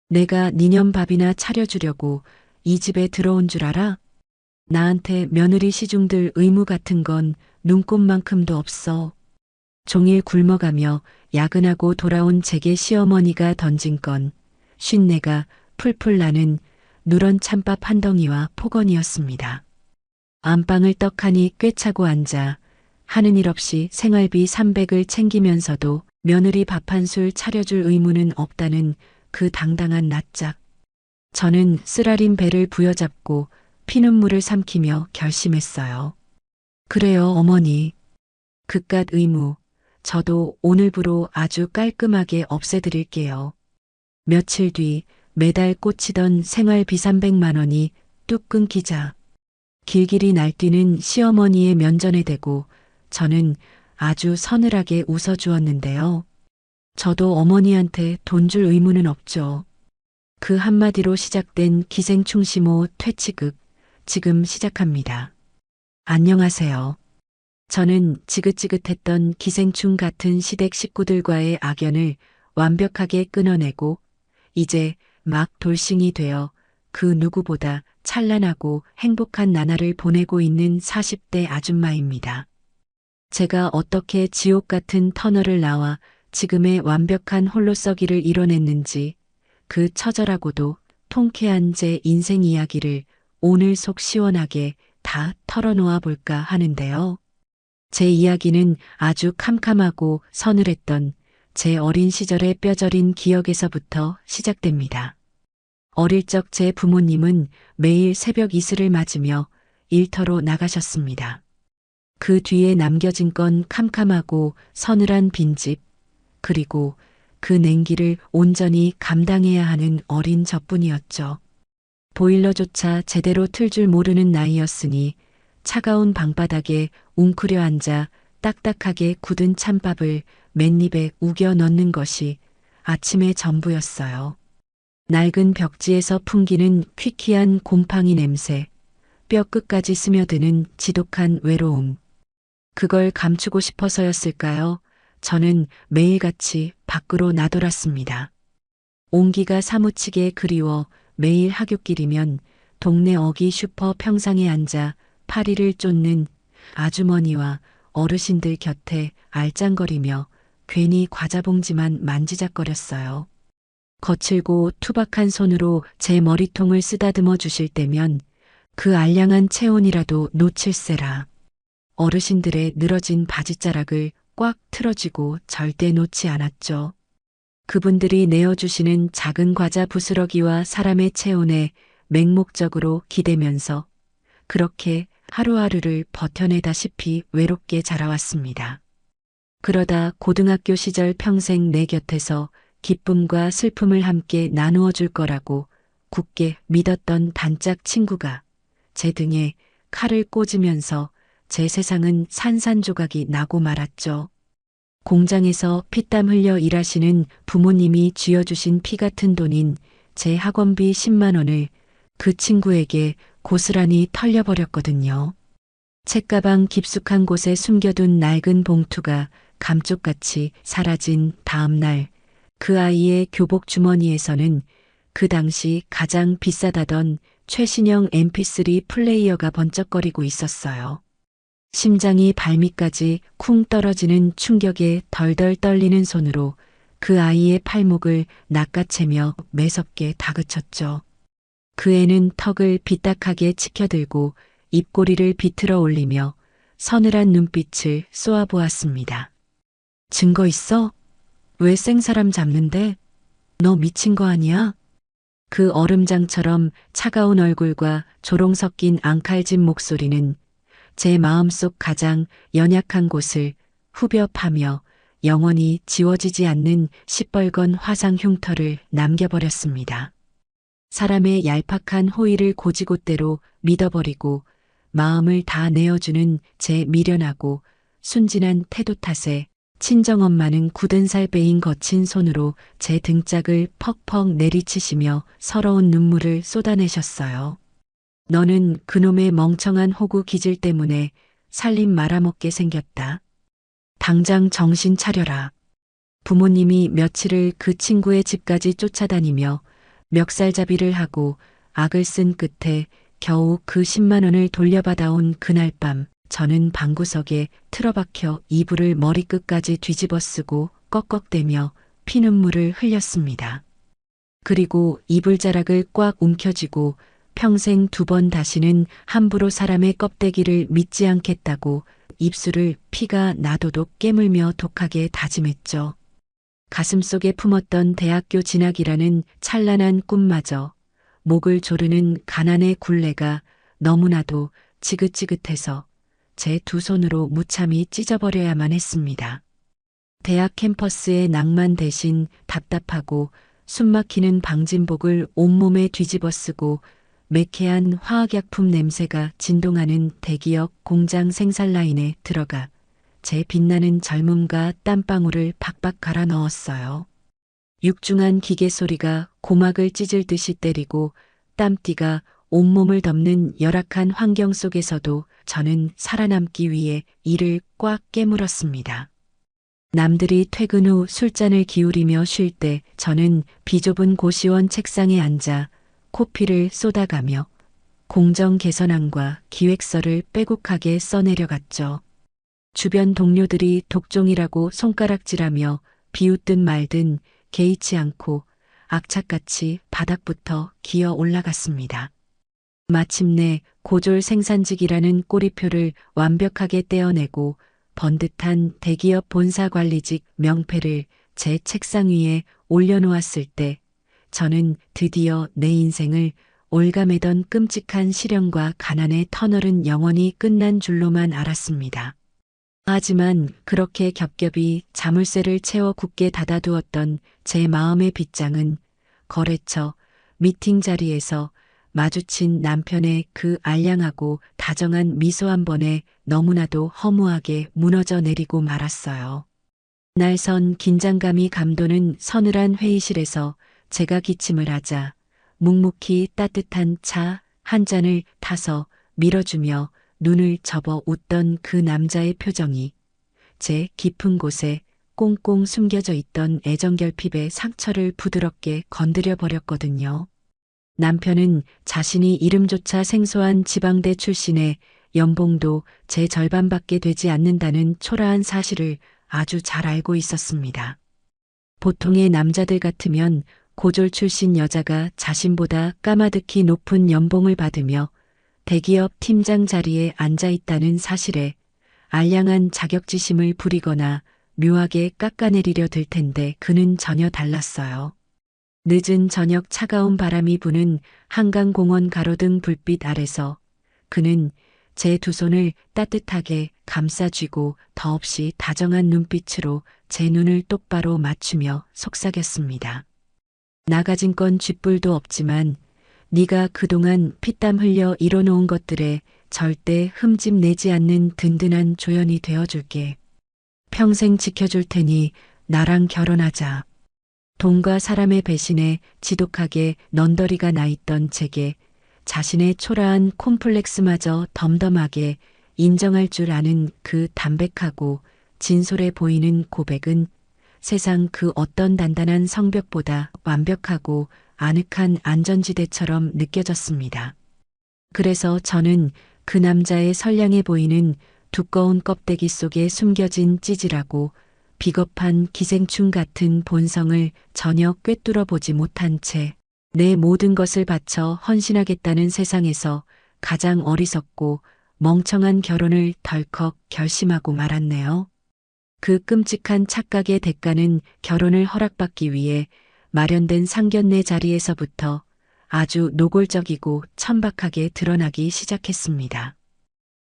내가 니년 밥이나 차려주려고 이 집에 들어온 줄 알아? 나한테 며느리 시중들 의무 같은 건 눈꼽만큼도 없어. 종일 굶어가며 야근하고 돌아온 제게 시어머니가 던진 건 쉰내가 풀풀 나는 누런 찬밥 한 덩이와 폭언이었습니다. 안방을 떡하니 꿰차고 앉아 하는 일 없이 생활비 300을 챙기면서도 며느리 밥 한 술 차려줄 의무는 없다는 그 당당한 낯짝. 저는 쓰라린 배를 부여잡고 피눈물을 삼키며 결심했어요. 그래요, 어머니. 그깟 의무, 저도 오늘부로 아주 깔끔하게 없애드릴게요. 며칠 뒤 매달 꽂히던 생활비 300만 원이 뚝 끊기자 길길이 날뛰는 시어머니의 면전에 대고 저는 아주 서늘하게 웃어주었는데요. 저도 어머니한테 돈 줄 의무는 없죠. 그 한마디로 시작된 기생충심호 퇴치극, 지금 시작합니다. 안녕하세요. 저는 지긋지긋했던 기생충 같은 시댁 식구들과의 악연을 완벽하게 끊어내고 이제 막 돌싱이 되어 그 누구보다 찬란하고 행복한 나날을 보내고 있는 40대 아줌마입니다. 제가 어떻게 지옥 같은 터널을 나와 지금의 완벽한 홀로서기를 이뤄냈는지 그 처절하고도 통쾌한 제 인생 이야기를 오늘 속 시원하게 다 털어놓아 볼까 하는데요. 제 이야기는 아주 캄캄하고 서늘했던 제 어린 시절의 뼈저린 기억에서부터 시작됩니다. 어릴 적 제 부모님은 매일 새벽 이슬을 맞으며 일터로 나가셨습니다. 그 뒤에 남겨진 건 캄캄하고 서늘한 빈집, 그리고 그 냉기를 온전히 감당해야 하는 어린 저뿐이었죠. 보일러조차 제대로 틀 줄 모르는 나이였으니 차가운 방바닥에 웅크려 앉아 딱딱하게 굳은 찬밥을 맨입에 우겨 넣는 것이 아침의 전부였어요. 낡은 벽지에서 풍기는 퀴퀴한 곰팡이 냄새, 뼈끝까지 스며드는 지독한 외로움. 그걸 감추고 싶어서였을까요? 저는 매일같이 밖으로 나돌았습니다. 온기가 사무치게 그리워 매일 하굣길이면 동네 어기 슈퍼 평상에 앉아 파리를 쫓는 아주머니와 어르신들 곁에 알짱거리며 괜히 과자 봉지만 만지작거렸어요. 거칠고 투박한 손으로 제 머리통을 쓰다듬어 주실 때면 그 알량한 체온이라도 놓칠세라. 어르신들의 늘어진 바지자락을 꽉 틀어쥐고 절대 놓지 않았죠. 그분들이 내어주시는 작은 과자 부스러기와 사람의 체온에 맹목적으로 기대면서 그렇게 하루하루를 버텨내다시피 외롭게 자라왔습니다. 그러다 고등학교 시절 평생 내 곁에서 기쁨과 슬픔을 함께 나누어 줄 거라고 굳게 믿었던 단짝 친구가 제 등에 칼을 꽂으면서 제 세상은 산산조각이 나고 말았죠. 공장에서 피땀 흘려 일하시는 부모님이 쥐어주신 피 같은 돈인 제 학원비 10만 원을 그 친구에게 고스란히 털려버렸거든요. 책가방 깊숙한 곳에 숨겨둔 낡은 봉투가 감쪽같이 사라진 다음 날 그 아이의 교복 주머니에서는 그 당시 가장 비싸다던 최신형 MP3 플레이어가 번쩍거리고 있었어요. 심장이 발밑까지 쿵 떨어지는 충격에 덜덜 떨리는 손으로 그 아이의 팔목을 낚아채며 매섭게 다그쳤죠. 그 애는 턱을 비딱하게 치켜들고 입꼬리를 비틀어 올리며 서늘한 눈빛을 쏘아보았습니다. 증거 있어? 왜 생사람 잡는데? 너 미친 거 아니야? 그 얼음장처럼 차가운 얼굴과 조롱 섞인 앙칼진 목소리는 제 마음속 가장 연약한 곳을 후벼 파며 영원히 지워지지 않는 시뻘건 화상 흉터를 남겨버렸습니다. 사람의 얄팍한 호의를 고지곳대로 믿어버리고 마음을 다 내어주는 제 미련하고 순진한 태도 탓에 친정엄마는 굳은 살 빼인 거친 손으로 제 등짝을 퍽퍽 내리치시며 서러운 눈물을 쏟아내셨어요. 너는 그놈의 멍청한 호구 기질 때문에 살림 말아먹게 생겼다. 당장 정신 차려라. 부모님이 며칠을 그 친구의 집까지 쫓아다니며 멱살잡이를 하고 악을 쓴 끝에 겨우 그 10만 원을 돌려받아온 그날 밤 저는 방구석에 틀어박혀 이불을 머리끝까지 뒤집어 쓰고 꺽꺽대며 피눈물을 흘렸습니다. 그리고 이불자락을 꽉 움켜쥐고 평생 2번 다시는 함부로 사람의 껍데기를 믿지 않겠다고 입술을 피가 나도록 깨물며 독하게 다짐했죠. 가슴속에 품었던 대학교 진학이라는 찬란한 꿈마저 목을 조르는 가난의 굴레가 너무나도 지긋지긋해서 제 2손으로 무참히 찢어버려야만 했습니다. 대학 캠퍼스의 낭만 대신 답답하고 숨막히는 방진복을 온몸에 뒤집어 쓰고 매캐한 화학약품 냄새가 진동하는 대기업 공장 생산 라인에 들어가 제 빛나는 젊음과 땀방울을 박박 갈아 넣었어요. 육중한 기계 소리가 고막을 찢을 듯이 때리고 땀띠가 온몸을 덮는 열악한 환경 속에서도 저는 살아남기 위해 이를 꽉 깨물었습니다. 남들이 퇴근 후 술잔을 기울이며 쉴 때 저는 비좁은 고시원 책상에 앉아 코피를 쏟아가며 공정 개선안과 기획서를 빼곡하게 써내려갔죠. 주변 동료들이 독종이라고 손가락질하며 비웃든 말든 개의치 않고 악착같이 바닥부터 기어 올라갔습니다. 마침내 고졸 생산직이라는 꼬리표를 완벽하게 떼어내고 번듯한 대기업 본사관리직 명패를 제 책상 위에 올려놓았을 때 저는 드디어 내 인생을 올가매던 끔찍한 시련과 가난의 터널은 영원히 끝난 줄로만 알았습니다. 하지만 그렇게 겹겹이 자물쇠를 채워 굳게 닫아두었던 제 마음의 빗장은 거래처 미팅 자리에서 마주친 남편의 그 알량하고 다정한 미소 한 번에 너무나도 허무하게 무너져 내리고 말았어요. 날선 긴장감이 감도는 서늘한 회의실에서 제가 기침을 하자 묵묵히 따뜻한 차 한 잔을 타서 밀어주며 눈을 접어 웃던 그 남자의 표정이 제 깊은 곳에 꽁꽁 숨겨져 있던 애정결핍의 상처를 부드럽게 건드려 버렸거든요. 남편은 자신이 이름조차 생소한 지방대 출신의 연봉도 제 절반밖에 되지 않는다는 초라한 사실을 아주 잘 알고 있었습니다. 보통의 남자들 같으면 고졸 출신 여자가 자신보다 까마득히 높은 연봉을 받으며 대기업 팀장 자리에 앉아 있다는 사실에 알량한 자격지심을 부리거나 묘하게 깎아내리려 들 텐데 그는 전혀 달랐어요. 늦은 저녁 차가운 바람이 부는 한강공원 가로등 불빛 아래서 그는 제 2손을 따뜻하게 감싸쥐고 더없이 다정한 눈빛으로 제 눈을 똑바로 맞추며 속삭였습니다. 나 가진 건 쥐뿔도 없지만 네가 그동안 피땀 흘려 이뤄놓은 것들에 절대 흠집 내지 않는 든든한 조연이 되어줄게. 평생 지켜줄 테니 나랑 결혼하자. 돈과 사람의 배신에 지독하게 넌더리가 나 있던 제게 자신의 초라한 콤플렉스마저 덤덤하게 인정할 줄 아는 그 담백하고 진솔해 보이는 고백은 세상 그 어떤 단단한 성벽보다 완벽하고 아늑한 안전지대처럼 느껴졌습니다. 그래서 저는 그 남자의 선량해 보이는 두꺼운 껍데기 속에 숨겨진 찌질하고 비겁한 기생충 같은 본성을 전혀 꿰뚫어 보지 못한 채 내 모든 것을 바쳐 헌신하겠다는 세상에서 가장 어리석고 멍청한 결혼을 덜컥 결심하고 말았네요. 그 끔찍한 착각의 대가는 결혼을 허락받기 위해 마련된 상견례 자리에서부터 아주 노골적이고 천박하게 드러나기 시작했습니다.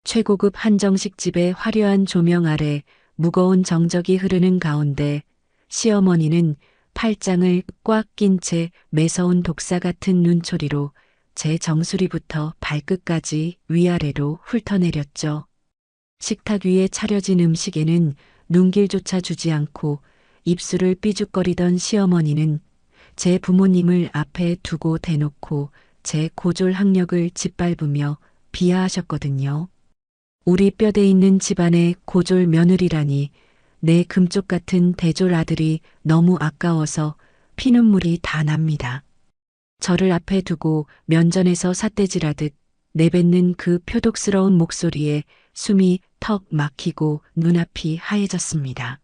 최고급 한정식집의 화려한 조명 아래 무거운 정적이 흐르는 가운데 시어머니는 팔짱을 꽉 낀 채 매서운 독사 같은 눈초리로 제 정수리부터 발끝까지 위아래로 훑어내렸죠. 식탁 위에 차려진 음식에는 눈길조차 주지 않고 입술을 삐죽거리던 시어머니는 제 부모님을 앞에 두고 대놓고 제 고졸 학력을 짓밟으며 비하하셨거든요. 우리 뼈대 있는 집안의 고졸 며느리라니 내 금쪽 같은 대졸 아들이 너무 아까워서 피눈물이 다 납니다. 저를 앞에 두고 면전에서 삿대질하듯 내뱉는 그 표독스러운 목소리에 숨이 턱 막히고 눈앞이 하얘졌습니다.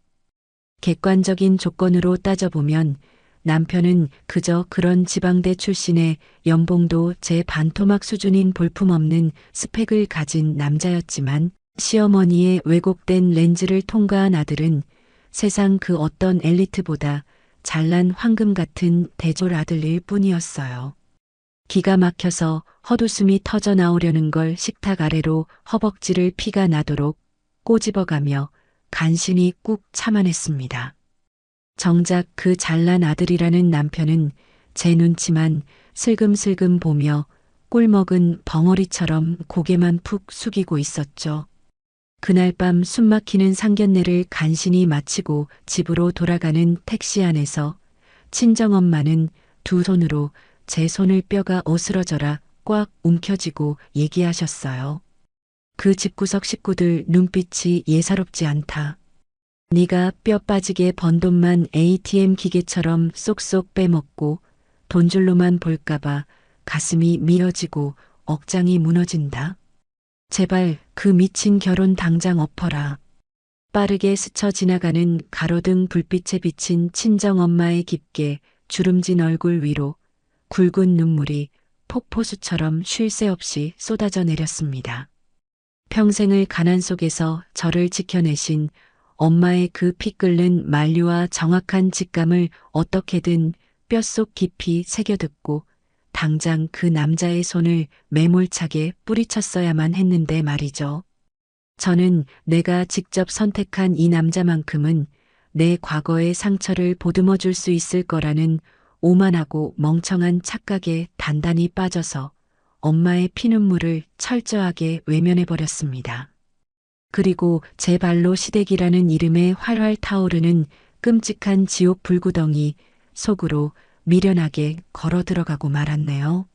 객관적인 조건으로 따져보면 남편은 그저 그런 지방대 출신의 연봉도 제 반토막 수준인 볼품없는 스펙을 가진 남자였지만 시어머니의 왜곡된 렌즈를 통과한 아들은 세상 그 어떤 엘리트보다 잘난 황금 같은 대졸 아들일 뿐이었어요. 기가 막혀서 헛웃음이 터져 나오려는 걸 식탁 아래로 허벅지를 피가 나도록 꼬집어가며 간신히 꾹 참아냈습니다. 정작 그 잘난 아들이라는 남편은 제 눈치만 슬금슬금 보며 꿀먹은 벙어리처럼 고개만 푹 숙이고 있었죠. 그날 밤 숨막히는 상견례를 간신히 마치고 집으로 돌아가는 택시 안에서 친정엄마는 두 손으로 제 손을 뼈가 어스러져라 꽉 움켜쥐고 얘기하셨어요. 그 집구석 식구들 눈빛이 예사롭지 않다. 네가 뼈 빠지게 번 돈만 ATM 기계처럼 쏙쏙 빼먹고 돈줄로만 볼까봐 가슴이 미어지고 억장이 무너진다. 제발 그 미친 결혼 당장 엎어라. 빠르게 스쳐 지나가는 가로등 불빛에 비친 친정엄마의 깊게 주름진 얼굴 위로 굵은 눈물이 폭포수처럼 쉴 새 없이 쏟아져 내렸습니다. 평생을 가난 속에서 저를 지켜내신 엄마의 그 피 끓는 만류와 정확한 직감을 어떻게든 뼛속 깊이 새겨듣고 당장 그 남자의 손을 매몰차게 뿌리쳤어야만 했는데 말이죠. 저는 내가 직접 선택한 이 남자만큼은 내 과거의 상처를 보듬어 줄 수 있을 거라는 오만하고 멍청한 착각에 단단히 빠져서 엄마의 피눈물을 철저하게 외면해버렸습니다. 그리고 제 발로 시댁이라는 이름에 활활 타오르는 끔찍한 지옥 불구덩이 속으로 미련하게 걸어 들어가고 말았네요.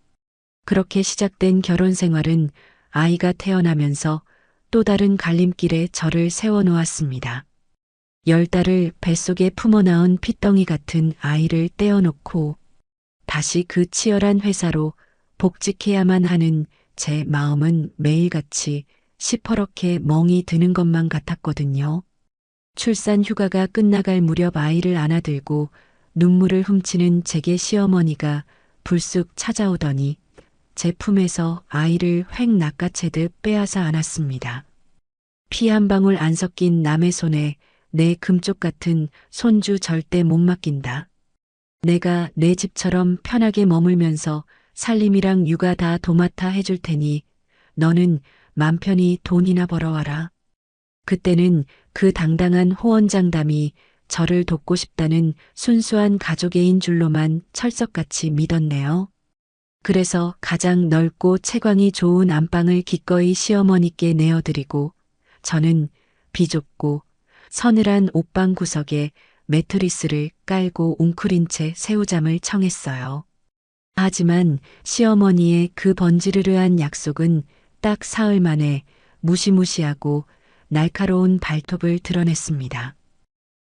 그렇게 시작된 결혼 생활은 아이가 태어나면서 또 다른 갈림길에 저를 세워놓았습니다. 10달을 뱃속에 품어 낳은 핏덩이 같은 아이를 떼어놓고 다시 그 치열한 회사로 복직해야만 하는 제 마음은 매일같이 시퍼렇게 멍이 드는 것만 같았거든요. 출산 휴가가 끝나갈 무렵 아이를 안아들고 눈물을 훔치는 제게 시어머니가 불쑥 찾아오더니 제 품에서 아이를 획 낚아채듯 빼앗아 안았습니다. 피 한 방울 안 섞인 남의 손에 내 금쪽 같은 손주 절대 못 맡긴다. 내가 내 집처럼 편하게 머물면서 살림이랑 육아 다 도맡아 해줄 테니 너는 맘 편히 돈이나 벌어와라. 그때는 그 당당한 호언장담이 저를 돕고 싶다는 순수한 가족애인 줄로만 철석같이 믿었네요. 그래서 가장 넓고 채광이 좋은 안방을 기꺼이 시어머니께 내어드리고 저는 비좁고 서늘한 옷방 구석에 매트리스를 깔고 웅크린 채 새우잠을 청했어요. 하지만 시어머니의 그 번지르르한 약속은 딱 사흘 만에 무시무시하고 날카로운 발톱을 드러냈습니다.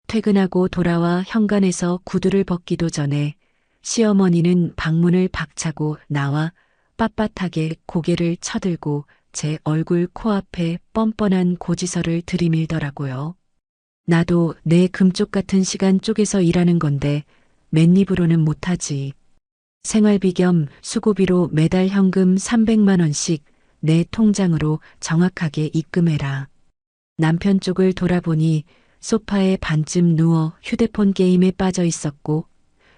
퇴근하고 돌아와 현관에서 구두를 벗기도 전에 시어머니는 방문을 박차고 나와 빳빳하게 고개를 쳐들고 제 얼굴 코앞에 뻔뻔한 고지서를 들이밀더라고요. 나도 내 금쪽 같은 시간 쪼개서 일하는 건데 맨입으로는 못하지. 생활비 겸 수고비로 매달 현금 300만 원씩 내 통장으로 정확하게 입금해라. 남편 쪽을 돌아보니 소파에 반쯤 누워 휴대폰 게임에 빠져 있었고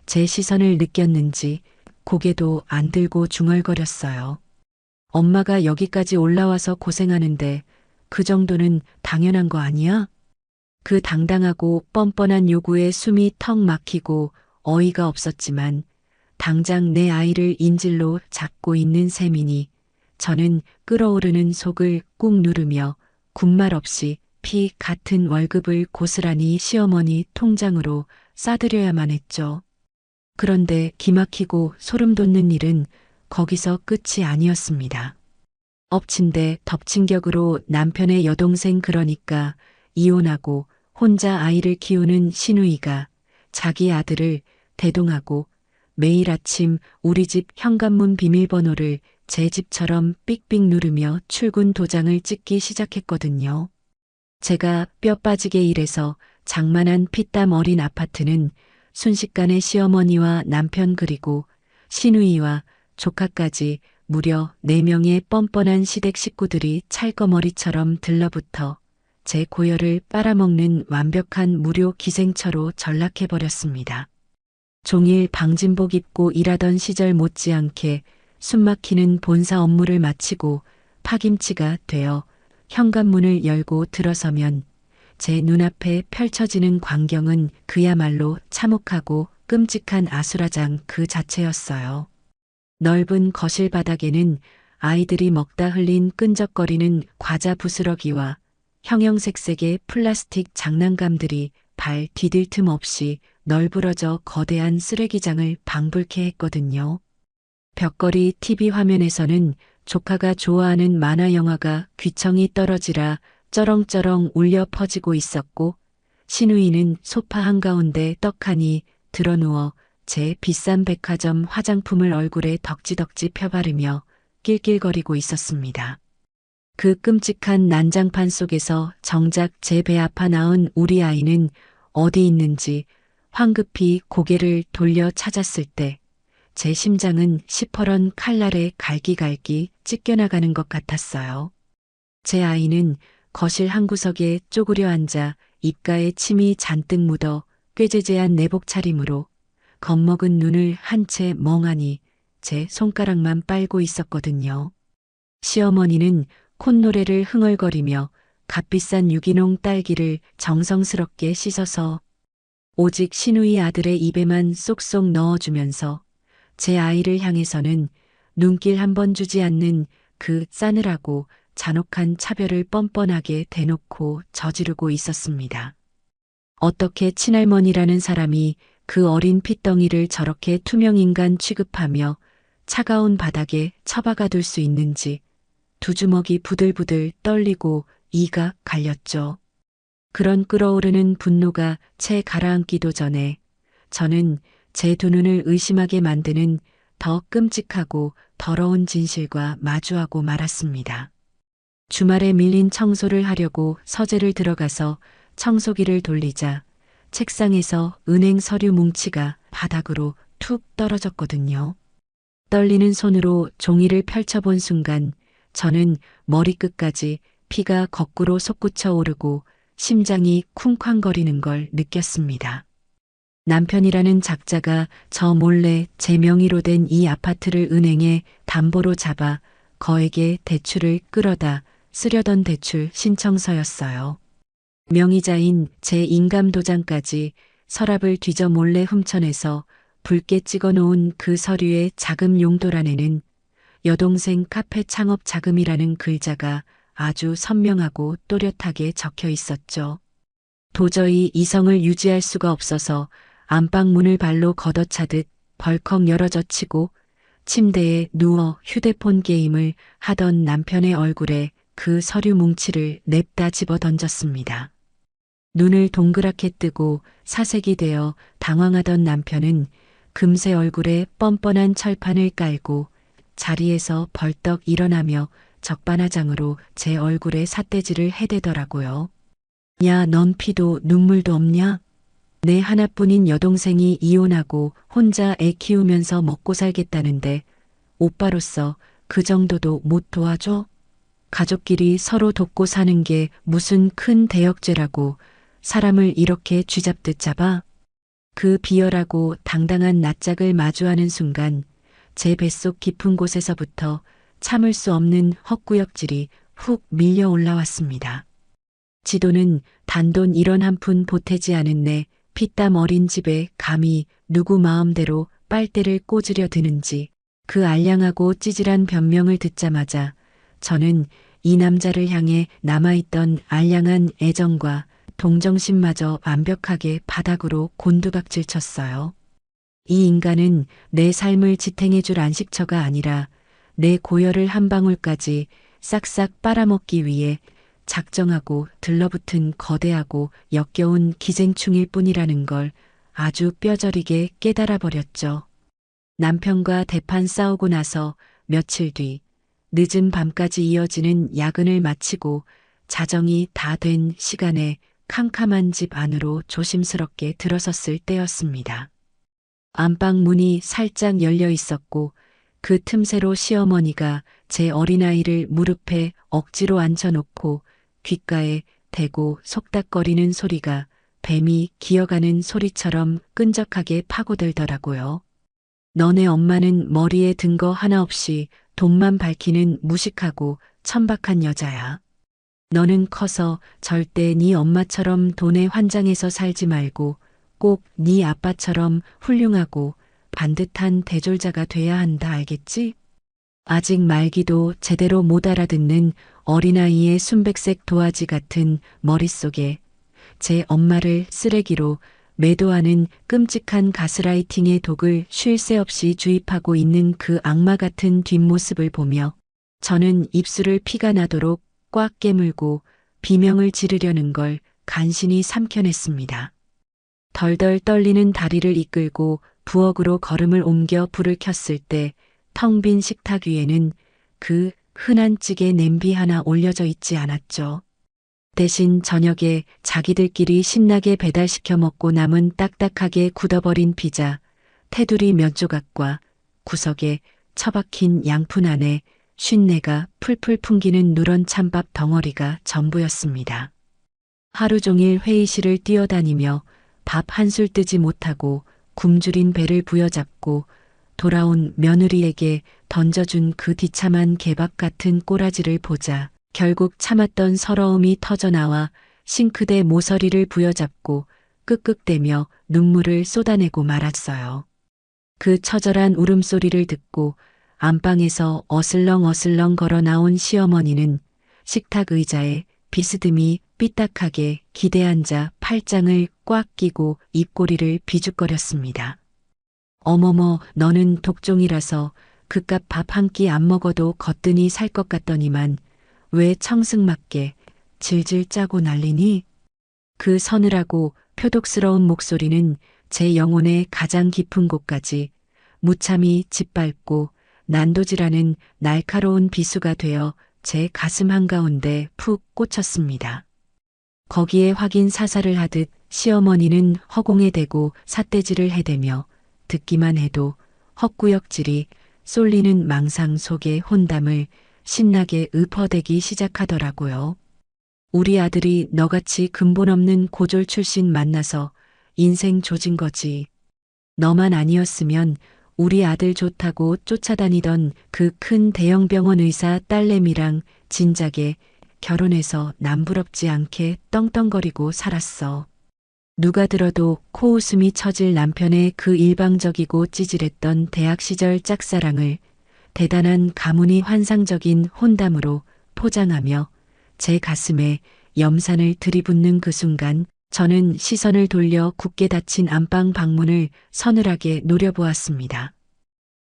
제 시선을 느꼈는지 고개도 안 들고 중얼거렸어요. 엄마가 여기까지 올라와서 고생하는데 그 정도는 당연한 거 아니야? 그 당당하고 뻔뻔한 요구에 숨이 턱 막히고 어이가 없었지만 당장 내 아이를 인질로 잡고 있는 셈이니 저는 끓어오르는 속을 꾹 누르며 군말 없이 피 같은 월급을 고스란히 시어머니 통장으로 싸드려야만 했죠. 그런데 기막히고 소름 돋는 일은 거기서 끝이 아니었습니다. 엎친 데 덮친 격으로 남편의 여동생 그러니까 이혼하고 혼자 아이를 키우는 시누이가 자기 아들을 대동하고 매일 아침 우리 집 현관문 비밀번호를 제 집처럼 삑삑 누르며 출근 도장을 찍기 시작했거든요. 제가 뼈 빠지게 일해서 장만한 피땀 어린 아파트는 순식간에 시어머니와 남편 그리고 시누이와 조카까지 무려 4명의 뻔뻔한 시댁 식구들이 찰거머리처럼 들러붙어 제 고열을 빨아먹는 완벽한 무료 기생처로 전락해버렸습니다. 종일 방진복 입고 일하던 시절 못지않게 숨막히는 본사 업무를 마치고 파김치가 되어 현관문을 열고 들어서면 제 눈앞에 펼쳐지는 광경은 그야말로 참혹하고 끔찍한 아수라장 그 자체였어요. 넓은 거실 바닥에는 아이들이 먹다 흘린 끈적거리는 과자 부스러기와 형형색색의 플라스틱 장난감들이 발 디딜 틈 없이 널브러져 거대한 쓰레기장을 방불케 했거든요. 벽걸이 TV 화면에서는 조카가 좋아하는 만화 영화가 귀청이 떨어지라 쩌렁쩌렁 울려 퍼지고 있었고, 시누이는 소파 한가운데 떡하니 드러누워 제 비싼 백화점 화장품을 얼굴에 덕지덕지 펴바르며 낄낄거리고 있었습니다. 그 끔찍한 난장판 속에서 정작 제 배 아파 낳은 우리 아이는 어디 있는지 황급히 고개를 돌려 찾았을 때 제 심장은 시퍼런 칼날에 갈기갈기 찢겨나가는 것 같았어요. 제 아이는 거실 한구석에 쪼그려 앉아 입가에 침이 잔뜩 묻어 꾀죄죄한 내복 차림으로 겁먹은 눈을 한 채 멍하니 제 손가락만 빨고 있었거든요. 시어머니는 콧노래를 흥얼거리며 값비싼 유기농 딸기를 정성스럽게 씻어서 오직 시누이 아들의 입에만 쏙쏙 넣어주면서 제 아이를 향해서는 눈길 한 번 주지 않는 그 싸늘하고 잔혹한 차별을 뻔뻔하게 대놓고 저지르고 있었습니다. 어떻게 친할머니라는 사람이 그 어린 핏덩이를 저렇게 투명인간 취급하며 차가운 바닥에 처박아둘 수 있는지 두 주먹이 부들부들 떨리고 이가 갈렸죠. 그런 끓어오르는 분노가 채 가라앉기도 전에 저는 제 두 눈을 의심하게 만드는 더 끔찍하고 더러운 진실과 마주하고 말았습니다. 주말에 밀린 청소를 하려고 서재를 들어가서 청소기를 돌리자 책상에서 은행 서류 뭉치가 바닥으로 툭 떨어졌거든요. 떨리는 손으로 종이를 펼쳐본 순간 저는 머리끝까지 피가 거꾸로 솟구쳐 오르고 심장이 쿵쾅거리는 걸 느꼈습니다. 남편이라는 작자가 저 몰래 제 명의로 된 이 아파트를 은행에 담보로 잡아 거액의 대출을 끌어다 쓰려던 대출 신청서였어요. 명의자인 제 인감도장까지 서랍을 뒤져 몰래 훔쳐내서 붉게 찍어놓은 그 서류의 자금 용도란에는 여동생 카페 창업 자금이라는 글자가 아주 선명하고 또렷하게 적혀 있었죠. 도저히 이성을 유지할 수가 없어서 안방 문을 발로 걷어차듯 벌컥 열어젖히고 침대에 누워 휴대폰 게임을 하던 남편의 얼굴에 그 서류 뭉치를 냅다 집어 던졌습니다. 눈을 동그랗게 뜨고 사색이 되어 당황하던 남편은 금세 얼굴에 뻔뻔한 철판을 깔고 자리에서 벌떡 일어나며 적반하장으로 제 얼굴에 삿대질을 해대더라고요. 야, 넌 피도 눈물도 없냐? 내 하나뿐인 여동생이 이혼하고 혼자 애 키우면서 먹고 살겠다는데 오빠로서 그 정도도 못 도와줘? 가족끼리 서로 돕고 사는 게 무슨 큰 대역죄라고 사람을 이렇게 쥐잡듯 잡아? 그 비열하고 당당한 낯짝을 마주하는 순간 제 뱃속 깊은 곳에서부터 참을 수 없는 헛구역질이 훅 밀려 올라왔습니다. 지도는 단돈 1원 한 푼 보태지 않은 내 피땀 어린 집에 감히 누구 마음대로 빨대를 꽂으려 드는지 그 알량하고 찌질한 변명을 듣자마자 저는 이 남자를 향해 남아있던 알량한 애정과 동정심마저 완벽하게 바닥으로 곤두박질 쳤어요. 이 인간은 내 삶을 지탱해줄 안식처가 아니라 내 고열을 한 방울까지 싹싹 빨아먹기 위해 작정하고 들러붙은 거대하고 역겨운 기생충일 뿐이라는 걸 아주 뼈저리게 깨달아 버렸죠. 남편과 대판 싸우고 나서 며칠 뒤 늦은 밤까지 이어지는 야근을 마치고 자정이 다 된 시간에 캄캄한 집 안으로 조심스럽게 들어섰을 때였습니다. 안방 문이 살짝 열려 있었고 그 틈새로 시어머니가 제 어린아이를 무릎에 억지로 앉혀놓고 귓가에 대고 속닥거리는 소리가 뱀이 기어가는 소리처럼 끈적하게 파고들더라고요. 너네 엄마는 머리에 든 거 하나 없이 돈만 밝히는 무식하고 천박한 여자야. 너는 커서 절대 네 엄마처럼 돈에 환장해서 살지 말고 꼭 네 아빠처럼 훌륭하고 반듯한 대졸자가 돼야 한다, 알겠지? 아직 말기도 제대로 못 알아듣는 어린아이의 순백색 도화지 같은 머릿속에 제 엄마를 쓰레기로 매도하는 끔찍한 가스라이팅의 독을 쉴 새 없이 주입하고 있는 그 악마 같은 뒷모습을 보며 저는 입술을 피가 나도록 꽉 깨물고 비명을 지르려는 걸 간신히 삼켜냈습니다. 덜덜 떨리는 다리를 이끌고 부엌으로 걸음을 옮겨 불을 켰을 때 텅 빈 식탁 위에는 그 흔한 찌개 냄비 하나 올려져 있지 않았죠. 대신 저녁에 자기들끼리 신나게 배달시켜 먹고 남은 딱딱하게 굳어버린 피자, 테두리 몇 조각과 구석에 처박힌 양푼 안에 쉰내가 풀풀 풍기는 누런 찬밥 덩어리가 전부였습니다. 하루 종일 회의실을 뛰어다니며 밥 한술 뜨지 못하고 굶주린 배를 부여잡고 돌아온 며느리에게 던져준 그 비참한 개밥 같은 꼬라지를 보자 결국 참았던 서러움이 터져나와 싱크대 모서리를 부여잡고 끄끄대며 눈물을 쏟아내고 말았어요. 그 처절한 울음소리를 듣고 안방에서 어슬렁어슬렁 걸어 나온 시어머니는 식탁 의자에 비스듬히 삐딱하게 기대앉아 팔짱을 꽉 끼고 입꼬리를 비죽거렸습니다. 어머머, 너는 독종이라서 그깟 밥 한 끼 안 먹어도 거뜬히 살 것 같더니만 왜 청승맞게 질질 짜고 난리니? 그 서늘하고 표독스러운 목소리는 제 영혼의 가장 깊은 곳까지 무참히 짓밟고 난도질하는 날카로운 비수가 되어 제 가슴 한가운데 푹 꽂혔습니다. 거기에 확인 사살을 하듯 시어머니는 허공에 대고 삿대질을 해대며 듣기만 해도 헛구역질이 쏠리는 망상 속의 혼담을 신나게 읊어대기 시작하더라고요. 우리 아들이 너같이 근본 없는 고졸 출신 만나서 인생 조진 거지. 너만 아니었으면 우리 아들 좋다고 쫓아다니던 그 큰 대형 병원 의사 딸내미랑 진작에 결혼해서 남부럽지 않게 떵떵거리고 살았어. 누가 들어도 코웃음이 처질 남편의 그 일방적이고 찌질했던 대학 시절 짝사랑을 대단한 가문이 환상적인 혼담으로 포장하며 제 가슴에 염산을 들이붓는 그 순간 저는 시선을 돌려 굳게 닫힌 안방 방문을 서늘하게 노려보았습니다.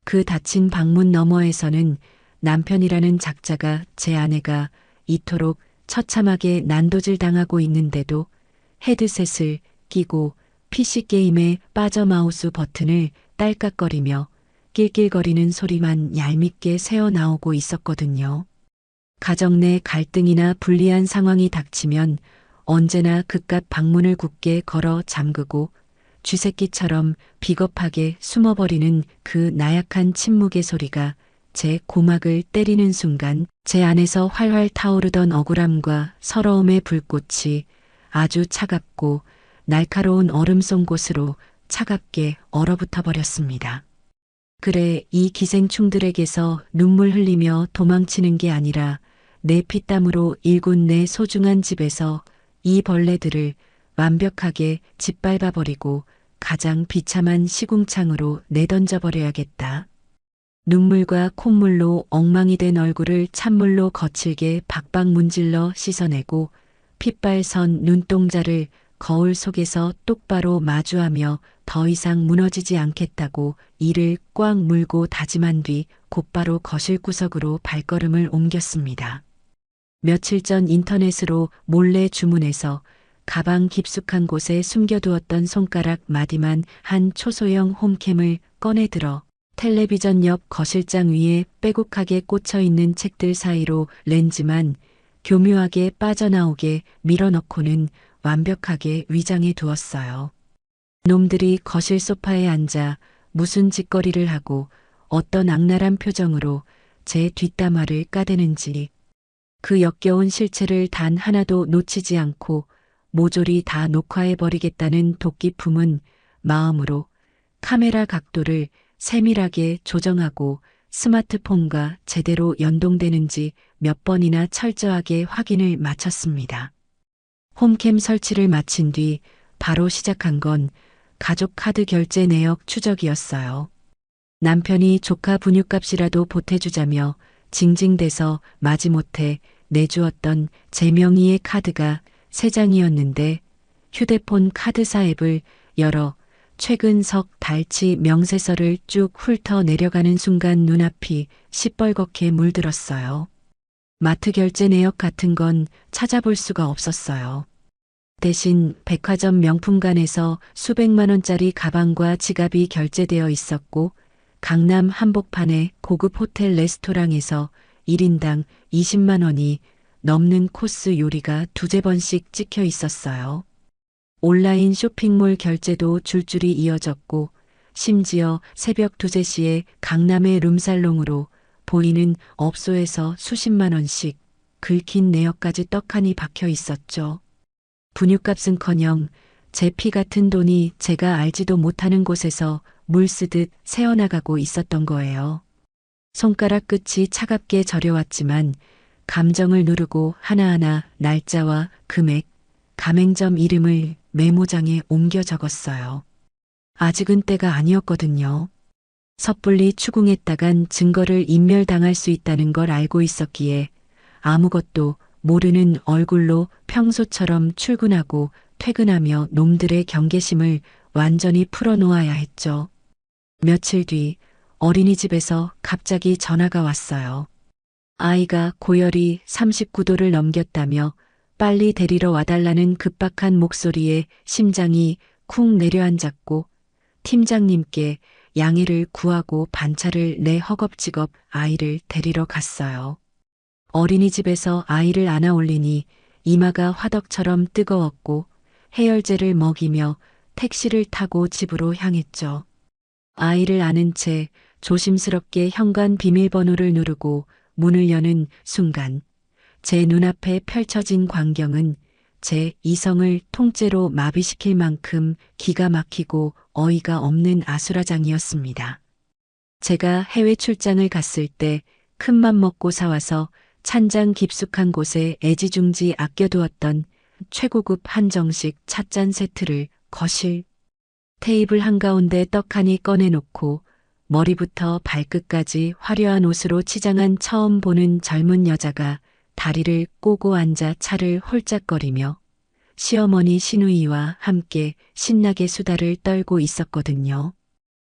그 닫힌 방문 너머에서는 남편이라는 작자가 제 아내가 이토록 처참하게 난도질 당하고 있는데도 헤드셋을 끼고 PC게임에 빠져 마우스 버튼을 딸깍거리며 낄낄거리는 소리만 얄밉게 새어나오고 있었거든요. 가정 내 갈등이나 불리한 상황이 닥치면 언제나 그깟 방문을 굳게 걸어 잠그고 쥐새끼처럼 비겁하게 숨어버리는 그 나약한 침묵의 소리가 제 고막을 때리는 순간 제 안에서 활활 타오르던 억울함과 서러움의 불꽃이 아주 차갑고 날카로운 얼음 속 곳으로 차갑게 얼어붙어 버렸습니다. 그래, 이 기생충들에게서 눈물 흘리며 도망치는 게 아니라 내 피땀으로 일군 내 소중한 집에서 이 벌레들을 완벽하게 짓밟아버리고 가장 비참한 시궁창으로 내던져버려야겠다. 눈물과 콧물로 엉망이 된 얼굴을 찬물로 거칠게 박박 문질러 씻어내고 핏발선 눈동자를 거울 속에서 똑바로 마주하며 더 이상 무너지지 않겠다고 이를 꽉 물고 다짐한 뒤 곧바로 거실 구석으로 발걸음을 옮겼습니다. 며칠 전 인터넷으로 몰래 주문해서 가방 깊숙한 곳에 숨겨두었던 손가락 마디만 한 초소형 홈캠을 꺼내들어 텔레비전 옆 거실장 위에 빼곡하게 꽂혀 있는 책들 사이로 렌즈만 교묘하게 빠져나오게 밀어넣고는 완벽하게 위장해 두었어요. 놈들이 거실 소파에 앉아 무슨 짓거리를 하고 어떤 악랄한 표정으로 제 뒷담화를 까대는지 그 역겨운 실체를 단 하나도 놓치지 않고 모조리 다 녹화해버리겠다는 도끼품은 마음으로 카메라 각도를 세밀하게 조정하고 스마트폰과 제대로 연동되는지 몇 번이나 철저하게 확인을 마쳤습니다. 홈캠 설치를 마친 뒤 바로 시작한 건 가족 카드 결제 내역 추적이었어요. 남편이 조카 분유값이라도 보태주자며 징징대서 마지못해 내주었던 제 명의의 카드가 3장이었는데 휴대폰 카드사 앱을 열어 최근 석 달치 명세서를 쭉 훑어 내려가는 순간 눈앞이 시뻘겋게 물들었어요. 마트 결제 내역 같은 건 찾아볼 수가 없었어요. 대신 백화점 명품관에서 수백만 원짜리 가방과 지갑이 결제되어 있었고 강남 한복판의 고급 호텔 레스토랑에서 1인당 20만 원이 넘는 코스 요리가 두세 번씩 찍혀 있었어요. 온라인 쇼핑몰 결제도 줄줄이 이어졌고 심지어 새벽 2, 3시에 강남의 룸살롱으로 보이는 업소에서 수십만 원씩 긁힌 내역까지 떡하니 박혀 있었죠. 분유값은커녕 제 피 같은 돈이 제가 알지도 못하는 곳에서 물 쓰듯 새어나가고 있었던 거예요. 손가락 끝이 차갑게 저려왔지만 감정을 누르고 하나하나 날짜와 금액, 가맹점 이름을 메모장에 옮겨 적었어요. 아직은 때가 아니었거든요. 섣불리 추궁했다간 증거를 인멸당할 수 있다는 걸 알고 있었기에 아무것도 모르는 얼굴로 평소처럼 출근하고 퇴근하며 놈들의 경계심을 완전히 풀어놓아야 했죠. 며칠 뒤 어린이집에서 갑자기 전화가 왔어요. 아이가 고열이 39도를 넘겼다며 빨리 데리러 와달라는 급박한 목소리에 심장이 쿵 내려앉았고 팀장님께 양해를 구하고 반차를 내 허겁지겁 아이를 데리러 갔어요. 어린이집에서 아이를 안아 올리니 이마가 화덕처럼 뜨거웠고 해열제를 먹이며 택시를 타고 집으로 향했죠. 아이를 안은 채 조심스럽게 현관 비밀번호를 누르고 문을 여는 순간 제 눈앞에 펼쳐진 광경은 제 이성을 통째로 마비시킬 만큼 기가 막히고 어이가 없는 아수라장이었습니다. 제가 해외 출장을 갔을 때 큰맘 먹고 사와서 찬장 깊숙한 곳에 애지중지 아껴두었던 최고급 한정식 찻잔 세트를 거실 테이블 한가운데 떡하니 꺼내놓고 머리부터 발끝까지 화려한 옷으로 치장한 처음 보는 젊은 여자가 다리를 꼬고 앉아 차를 홀짝거리며 시어머니 시누이와 함께 신나게 수다를 떨고 있었거든요.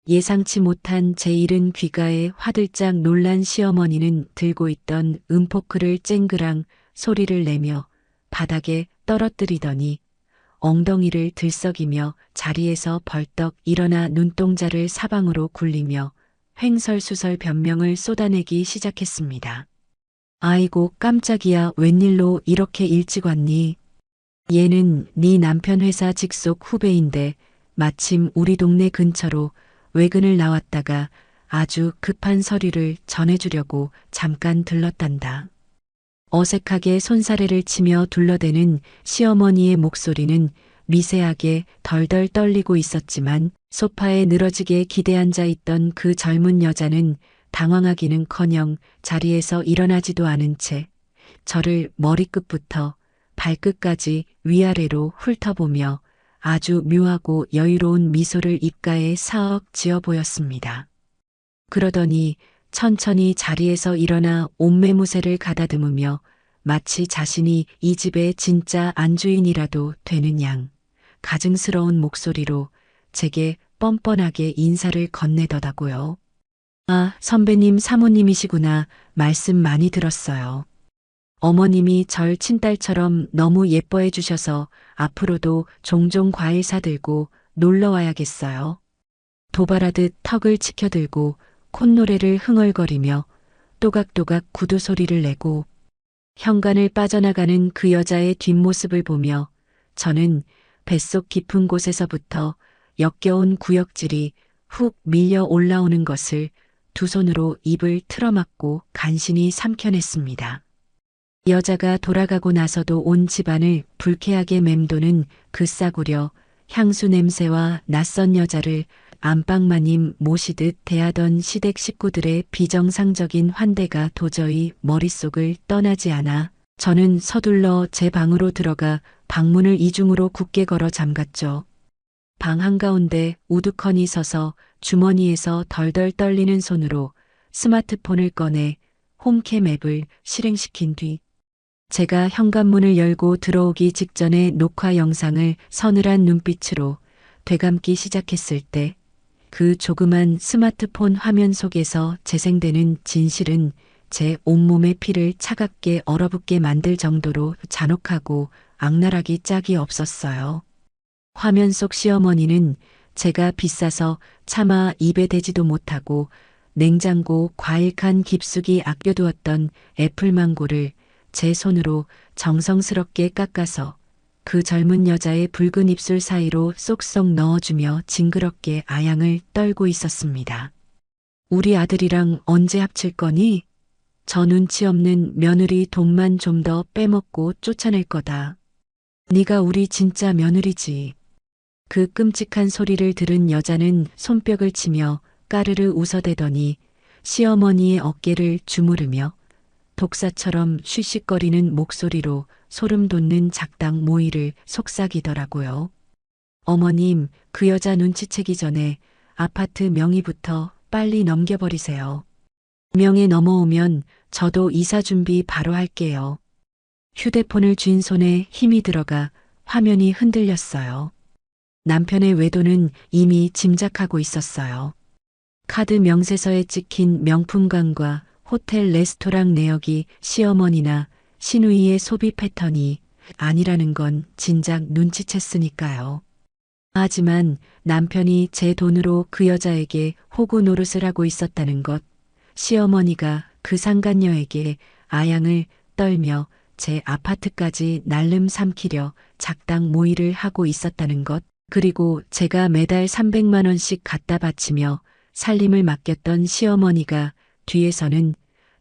예상치 못한 제 잃은 귀가에 화들짝 놀란 시어머니는 들고 있던 음포크를 쨍그랑 소리를 내며 바닥에 떨어뜨리더니 엉덩이를 들썩이며 자리에서 벌떡 일어나 눈동자를 사방으로 굴리며 횡설수설 변명을 쏟아내기 시작했습니다. 아이고 깜짝이야, 웬일로 이렇게 일찍 왔니? 얘는 네 남편 회사 직속 후배인데 마침 우리 동네 근처로 외근을 나왔다가 아주 급한 서류를 전해주려고 잠깐 들렀단다. 어색하게 손사래를 치며 둘러대는 시어머니의 목소리는 미세하게 덜덜 떨리고 있었지만 소파에 늘어지게 기대앉아 있던 그 젊은 여자는 당황하기는커녕 자리에서 일어나지도 않은 채 저를 머리끝부터 발끝까지 위아래로 훑어보며 아주 묘하고 여유로운 미소를 입가에 사억 지어 보였습니다. 그러더니 천천히 자리에서 일어나 옷매무새를 가다듬으며 마치 자신이 이 집의 진짜 안주인이라도 되는 양 가증스러운 목소리로 제게 뻔뻔하게 인사를 건네더라고요. 아, 선배님 사모님이시구나. 말씀 많이 들었어요. 어머님이 절 친딸처럼 너무 예뻐해 주셔서 앞으로도 종종 과일 사들고 놀러 와야겠어요. 도발하듯 턱을 치켜들고 콧노래를 흥얼거리며 또각또각 구두 소리를 내고 현관을 빠져나가는 그 여자의 뒷모습을 보며 저는 뱃속 깊은 곳에서부터 역겨운 구역질이 훅 밀려 올라오는 것을 두 손으로 입을 틀어막고 간신히 삼켜냈습니다. 여자가 돌아가고 나서도 온 집안을 불쾌하게 맴도는 그 싸구려 향수 냄새와 낯선 여자를 안방마님 모시듯 대하던 시댁 식구들의 비정상적인 환대가 도저히 머릿속을 떠나지 않아 저는 서둘러 제 방으로 들어가 방문을 이중으로 굳게 걸어 잠갔죠. 방 한가운데 우두커니 서서 주머니에서 덜덜 떨리는 손으로 스마트폰을 꺼내 홈캠 앱을 실행시킨 뒤 제가 현관문을 열고 들어오기 직전에 녹화 영상을 서늘한 눈빛으로 되감기 시작했을 때 그 조그만 스마트폰 화면 속에서 재생되는 진실은 제 온몸의 피를 차갑게 얼어붙게 만들 정도로 잔혹하고 악랄하기 짝이 없었어요. 화면 속 시어머니는 제가 비싸서 차마 입에 대지도 못하고 냉장고 과일칸 깊숙이 아껴두었던 애플망고를 제 손으로 정성스럽게 깎아서 그 젊은 여자의 붉은 입술 사이로 쏙쏙 넣어주며 징그럽게 아양을 떨고 있었습니다. 우리 아들이랑 언제 합칠 거니? 저 눈치 없는 며느리 돈만 좀 더 빼먹고 쫓아낼 거다. 네가 우리 진짜 며느리지. 그 끔찍한 소리를 들은 여자는 손뼉을 치며 까르르 웃어대더니 시어머니의 어깨를 주무르며 독사처럼 쉬쉬거리는 목소리로 소름 돋는 작당 모의를 속삭이더라고요. 어머님, 그 여자 눈치채기 전에 아파트 명의부터 빨리 넘겨버리세요. 명에 넘어오면 저도 이사 준비 바로 할게요. 휴대폰을 쥔 손에 힘이 들어가 화면이 흔들렸어요. 남편의 외도는 이미 짐작하고 있었어요. 카드 명세서에 찍힌 명품관과 호텔 레스토랑 내역이 시어머니나 시누이의 소비 패턴이 아니라는 건 진작 눈치챘으니까요. 하지만 남편이 제 돈으로 그 여자에게 호구 노릇을 하고 있었다는 것, 시어머니가 그 상간녀에게 아양을 떨며 제 아파트까지 날름 삼키려 작당 모의를 하고 있었다는 것, 그리고 제가 매달 300만 원씩 갖다 바치며 살림을 맡겼던 시어머니가 뒤에서는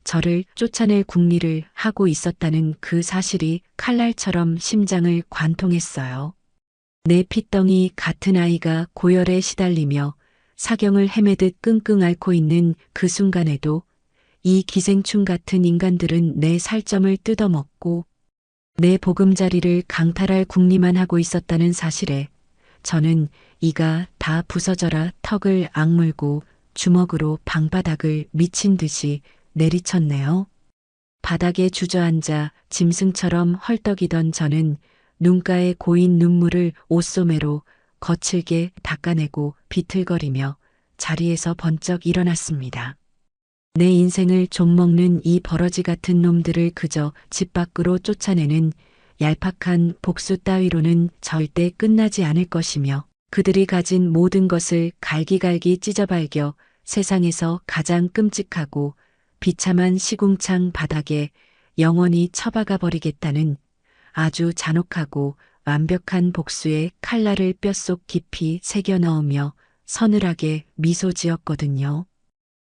저를 쫓아낼 궁리를 하고 있었다는 그 사실이 칼날처럼 심장을 관통했어요. 내 핏덩이 같은 아이가 고열에 시달리며 사경을 헤매듯 끙끙 앓고 있는 그 순간에도 이 기생충 같은 인간들은 내 살점을 뜯어먹고 내 보금자리를 강탈할 궁리만 하고 있었다는 사실에 저는 이가 다 부서져라 턱을 악물고 주먹으로 방바닥을 미친 듯이 내리쳤네요. 바닥에 주저앉아 짐승처럼 헐떡이던 저는 눈가에 고인 눈물을 옷소매로 거칠게 닦아내고 비틀거리며 자리에서 번쩍 일어났습니다. 내 인생을 좀먹는 이 버러지 같은 놈들을 그저 집 밖으로 쫓아내는 얄팍한 복수 따위로는 절대 끝나지 않을 것이며 그들이 가진 모든 것을 갈기갈기 찢어발겨 세상에서 가장 끔찍하고 비참한 시궁창 바닥에 영원히 처박아 버리겠다는 아주 잔혹하고 완벽한 복수의 칼날을 뼛속 깊이 새겨 넣으며 서늘하게 미소 지었거든요.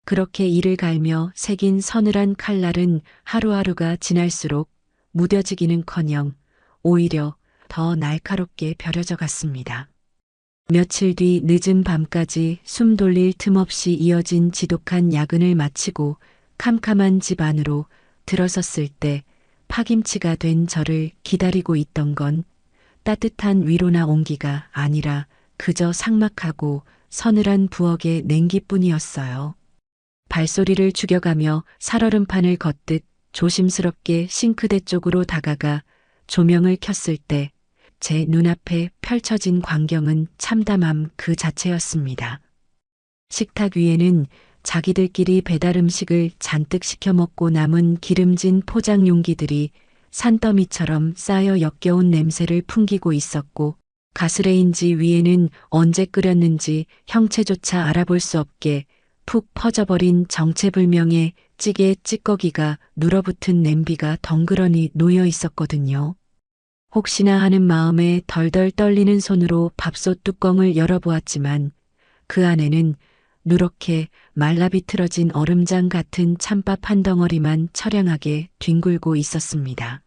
그렇게 이를 갈며 새긴 서늘한 칼날은 하루하루가 지날수록 무뎌지기는커녕 오히려 더 날카롭게 벼려져 갔습니다. 며칠 뒤 늦은 밤까지 숨 돌릴 틈 없이 이어진 지독한 야근을 마치고 캄캄한 집 안으로 들어섰을 때 파김치가 된 저를 기다리고 있던 건 따뜻한 위로나 온기가 아니라 그저 삭막하고 서늘한 부엌의 냉기뿐이었어요. 발소리를 죽여가며 살얼음판을 걷듯 조심스럽게 싱크대 쪽으로 다가가 조명을 켰을 때 제 눈앞에 펼쳐진 광경은 참담함 그 자체였습니다. 식탁 위에는 자기들끼리 배달 음식을 잔뜩 시켜 먹고 남은 기름진 포장 용기들이 산더미처럼 쌓여 역겨운 냄새를 풍기고 있었고 가스레인지 위에는 언제 끓였는지 형체조차 알아볼 수 없게 푹 퍼져버린 정체불명의 찌개 찌꺼기가 눌어붙은 냄비가 덩그러니 놓여 있었거든요. 혹시나 하는 마음에 덜덜 떨리는 손으로 밥솥 뚜껑을 열어보았지만 그 안에는 누렇게 말라비틀어진 얼음장 같은 찬밥 한 덩어리만 처량하게 뒹굴고 있었습니다.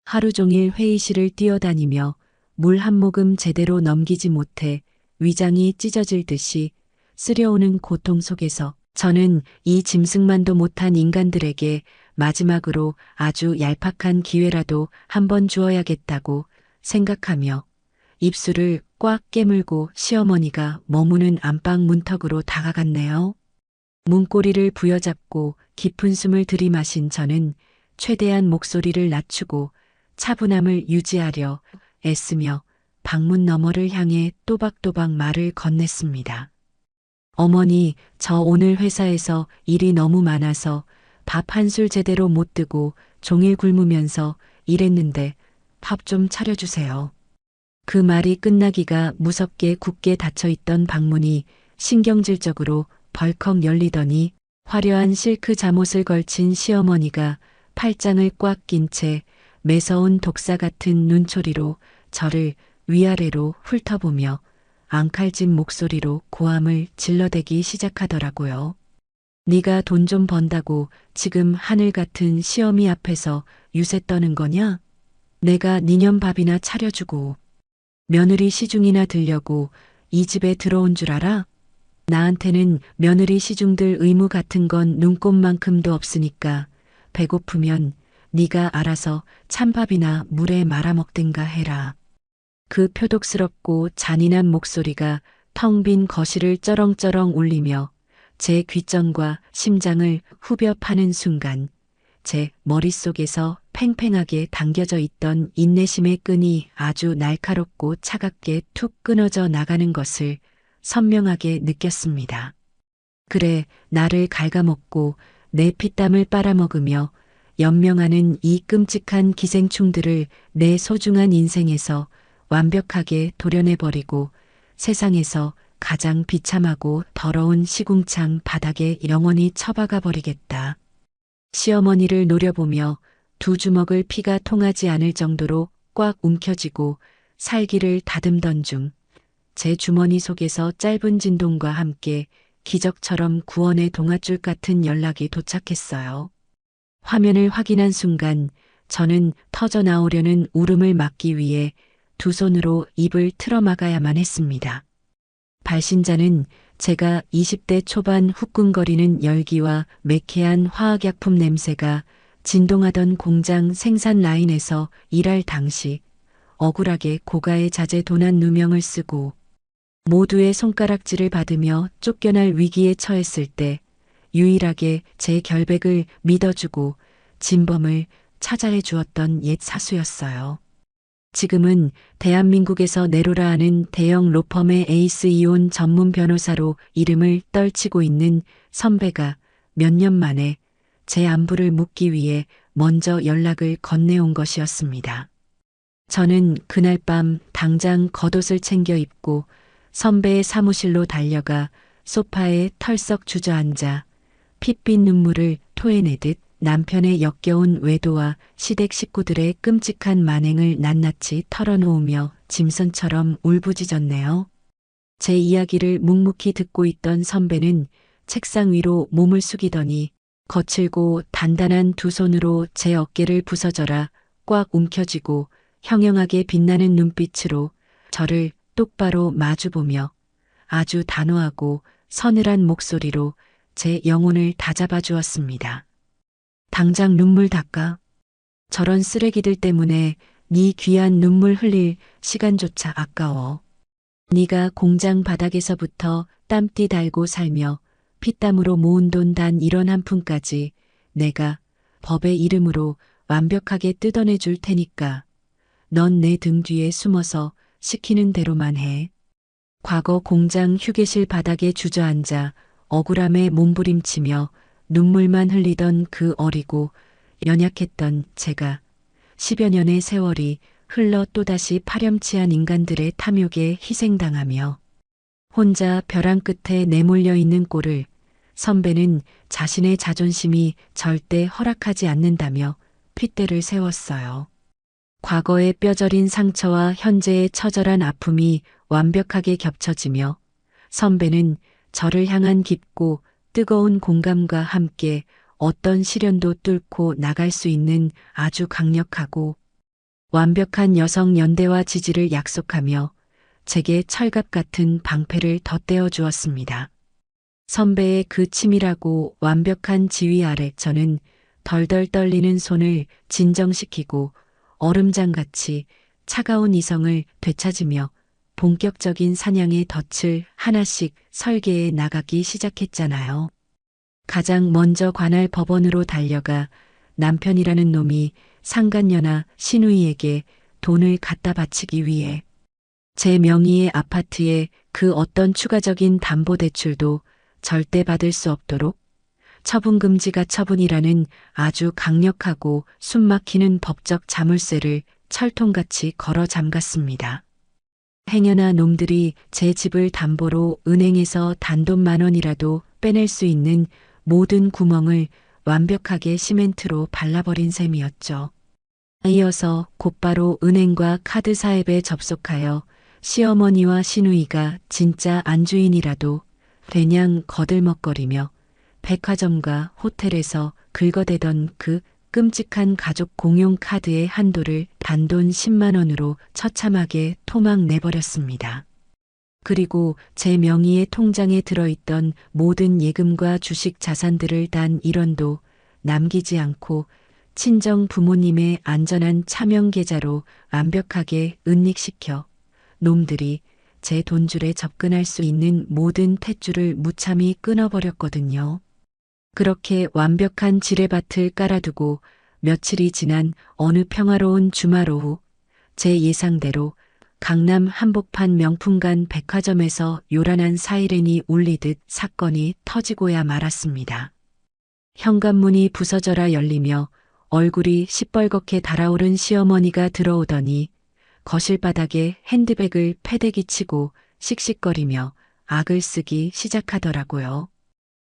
하루 종일 회의실을 뛰어다니며 물 한 모금 제대로 넘기지 못해 위장이 찢어질 듯이 쓰려오는 고통 속에서 저는 이 짐승만도 못한 인간들에게 마지막으로 아주 얄팍한 기회라도 한번 주어야겠다고 생각하며 입술을 꽉 깨물고 시어머니가 머무는 안방 문턱으로 다가갔네요. 문고리를 부여잡고 깊은 숨을 들이마신 저는 최대한 목소리를 낮추고 차분함을 유지하려 애쓰며 방문 너머를 향해 또박또박 말을 건넸습니다. 어머니, 저 오늘 회사에서 일이 너무 많아서 밥 한 술 제대로 못 뜨고 종일 굶으면서 일했는데 밥 좀 차려주세요. 그 말이 끝나기가 무섭게 굳게 닫혀있던 방문이 신경질적으로 벌컥 열리더니 화려한 실크 잠옷을 걸친 시어머니가 팔짱을 꽉 낀 채 매서운 독사 같은 눈초리로 저를 위아래로 훑어보며 앙칼진 목소리로 고함을 질러대기 시작하더라고요. 네가 돈 좀 번다고 지금 하늘 같은 시어미 앞에서 유세 떠는 거냐? 내가 니년 밥이나 차려주고 며느리 시중이나 들려고 이 집에 들어온 줄 알아? 나한테는 며느리 시중들 의무 같은 건 눈꼽만큼도 없으니까 배고프면 네가 알아서 찬밥이나 물에 말아먹든가 해라. 그 표독스럽고 잔인한 목소리가 텅 빈 거실을 쩌렁쩌렁 울리며 제 귓전과 심장을 후벼 파는 순간 제 머릿속에서 팽팽하게 당겨져 있던 인내심의 끈이 아주 날카롭고 차갑게 툭 끊어져 나가는 것을 선명하게 느꼈습니다. 그래, 나를 갉아먹고 내 피땀을 빨아먹으며 연명하는 이 끔찍한 기생충들을 내 소중한 인생에서 완벽하게 도려내버리고 세상에서 가장 비참하고 더러운 시궁창 바닥에 영원히 처박아 버리겠다. 시어머니를 노려보며 두 주먹을 피가 통하지 않을 정도로 꽉 움켜쥐고 살기를 다듬던 중 제 주머니 속에서 짧은 진동과 함께 기적처럼 구원의 동아줄 같은 연락이 도착했어요. 화면을 확인한 순간 저는 터져 나오려는 울음을 막기 위해 두 손으로 입을 틀어막아야만 했습니다. 발신자는 제가 20대 초반 후끈거리는 열기와 매캐한 화학약품 냄새가 진동하던 공장 생산 라인에서 일할 당시 억울하게 고가의 자재 도난 누명을 쓰고 모두의 손가락질을 받으며 쫓겨날 위기에 처했을 때 유일하게 제 결백을 믿어주고 진범을 찾아해 주었던 옛 사수였어요. 지금은 대한민국에서 내로라 하는 대형 로펌의 에이스 이혼 전문 변호사로 이름을 떨치고 있는 선배가 몇 년 만에 제 안부를 묻기 위해 먼저 연락을 건네온 것이었습니다. 저는 그날 밤 당장 겉옷을 챙겨 입고 선배의 사무실로 달려가 소파에 털썩 주저앉아 핏빛 눈물을 토해내듯 남편의 역겨운 외도와 시댁 식구들의 끔찍한 만행을 낱낱이 털어놓으며 짐승처럼 울부짖었네요. 제 이야기를 묵묵히 듣고 있던 선배는 책상 위로 몸을 숙이더니 거칠고 단단한 두 손으로 제 어깨를 부서져라 꽉 움켜쥐고 형형하게 빛나는 눈빛으로 저를 똑바로 마주보며 아주 단호하고 서늘한 목소리로 제 영혼을 다잡아 주었습니다. 당장 눈물 닦아. 저런 쓰레기들 때문에 네 귀한 눈물 흘릴 시간조차 아까워. 네가 공장 바닥에서부터 땀띠 달고 살며 피땀으로 모은 돈 단 1원 한 푼까지 내가 법의 이름으로 완벽하게 뜯어내 줄 테니까 넌 내 등 뒤에 숨어서 시키는 대로만 해. 과거 공장 휴게실 바닥에 주저앉아 억울함에 몸부림치며 눈물만 흘리던 그 어리고 연약했던 제가 10여 년의 세월이 흘러 또다시 파렴치한 인간들의 탐욕에 희생당하며 혼자 벼랑 끝에 내몰려 있는 꼴을 선배는 자신의 자존심이 절대 허락하지 않는다며 핏대를 세웠어요. 과거의 뼈저린 상처와 현재의 처절한 아픔이 완벽하게 겹쳐지며 선배는 저를 향한 깊고 뜨거운 공감과 함께 어떤 시련도 뚫고 나갈 수 있는 아주 강력하고 완벽한 여성 연대와 지지를 약속하며 제게 철갑 같은 방패를 덧대어 주었습니다. 선배의 그 치밀하고 완벽한 지휘 아래 저는 덜덜 떨리는 손을 진정시키고 얼음장같이 차가운 이성을 되찾으며 본격적인 사냥의 덫을 하나씩 설계해 나가기 시작했잖아요. 가장 먼저 관할 법원으로 달려가 남편이라는 놈이 상간녀나 시누이에게 돈을 갖다 바치기 위해 제 명의의 아파트에 그 어떤 추가적인 담보대출도 절대 받을 수 없도록 처분금지가 처분이라는 아주 강력하고 숨막히는 법적 자물쇠를 철통같이 걸어 잠갔습니다. 행여나 놈들이 제 집을 담보로 은행에서 단돈 10,000원이라도 빼낼 수 있는 모든 구멍을 완벽하게 시멘트로 발라버린 셈이었죠. 이어서 곧바로 은행과 카드사 앱에 접속하여 시어머니와 시누이가 진짜 안주인이라도 되냥 거들먹거리며 백화점과 호텔에서 긁어대던 그 끔찍한 가족 공용 카드의 한도를 단돈 10만 원으로 처참하게 토막 내버렸습니다. 그리고 제 명의의 통장에 들어있던 모든 예금과 주식 자산들을 단 1원도 남기지 않고 친정 부모님의 안전한 차명 계좌로 완벽하게 은닉시켜 놈들이 제 돈줄에 접근할 수 있는 모든 탯줄을 무참히 끊어버렸거든요. 그렇게 완벽한 지뢰밭을 깔아두고 며칠이 지난 어느 평화로운 주말 오후 제 예상대로 강남 한복판 명품관 백화점에서 요란한 사이렌이 울리듯 사건이 터지고야 말았습니다. 현관문이 부서져라 열리며 얼굴이 시뻘겋게 달아오른 시어머니가 들어오더니 거실 바닥에 핸드백을 패대기 치고 씩씩거리며 악을 쓰기 시작하더라고요.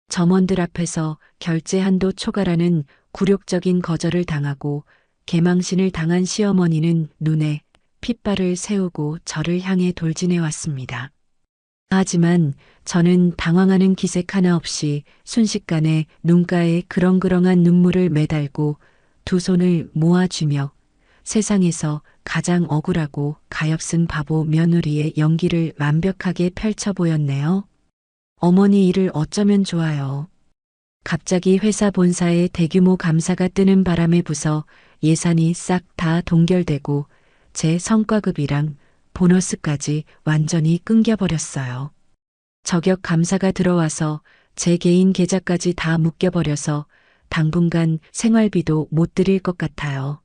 점원들 앞에서 결제 한도 초과라는 굴욕적인 거절을 당하고 개망신을 당한 시어머니는 눈에 핏발을 세우고 저를 향해 돌진해 왔습니다. 하지만 저는 당황하는 기색 하나 없이 순식간에 눈가에 그렁그렁한 눈물을 매달고 두 손을 모아쥐며 세상에서 가장 억울하고 가엾은 바보 며느리의 연기를 완벽하게 펼쳐 보였네요. 어머니 일을 어쩌면 좋아요. 갑자기 회사 본사에 대규모 감사가 뜨는 바람에 부서 예산이 싹 다 동결되고 제 성과급이랑 보너스까지 완전히 끊겨버렸어요. 저격 감사가 들어와서 제 개인 계좌까지 다 묶여버려서 당분간 생활비도 못 드릴 것 같아요.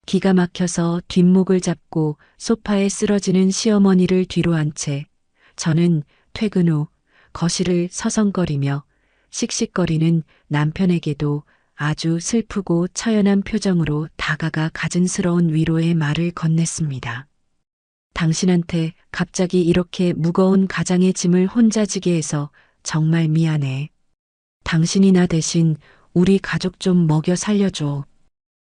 기가 막혀서 뒷목을 잡고 소파에 쓰러지는 시어머니를 뒤로 한 채 저는 퇴근 후 거실을 서성거리며 씩씩거리는 남편에게도 아주 슬프고 처연한 표정으로 다가가 가증스러운 위로의 말을 건넸습니다. 당신한테 갑자기 이렇게 무거운 가장의 짐을 혼자 지게 해서 정말 미안해. 당신이 나 대신 우리 가족 좀 먹여 살려줘.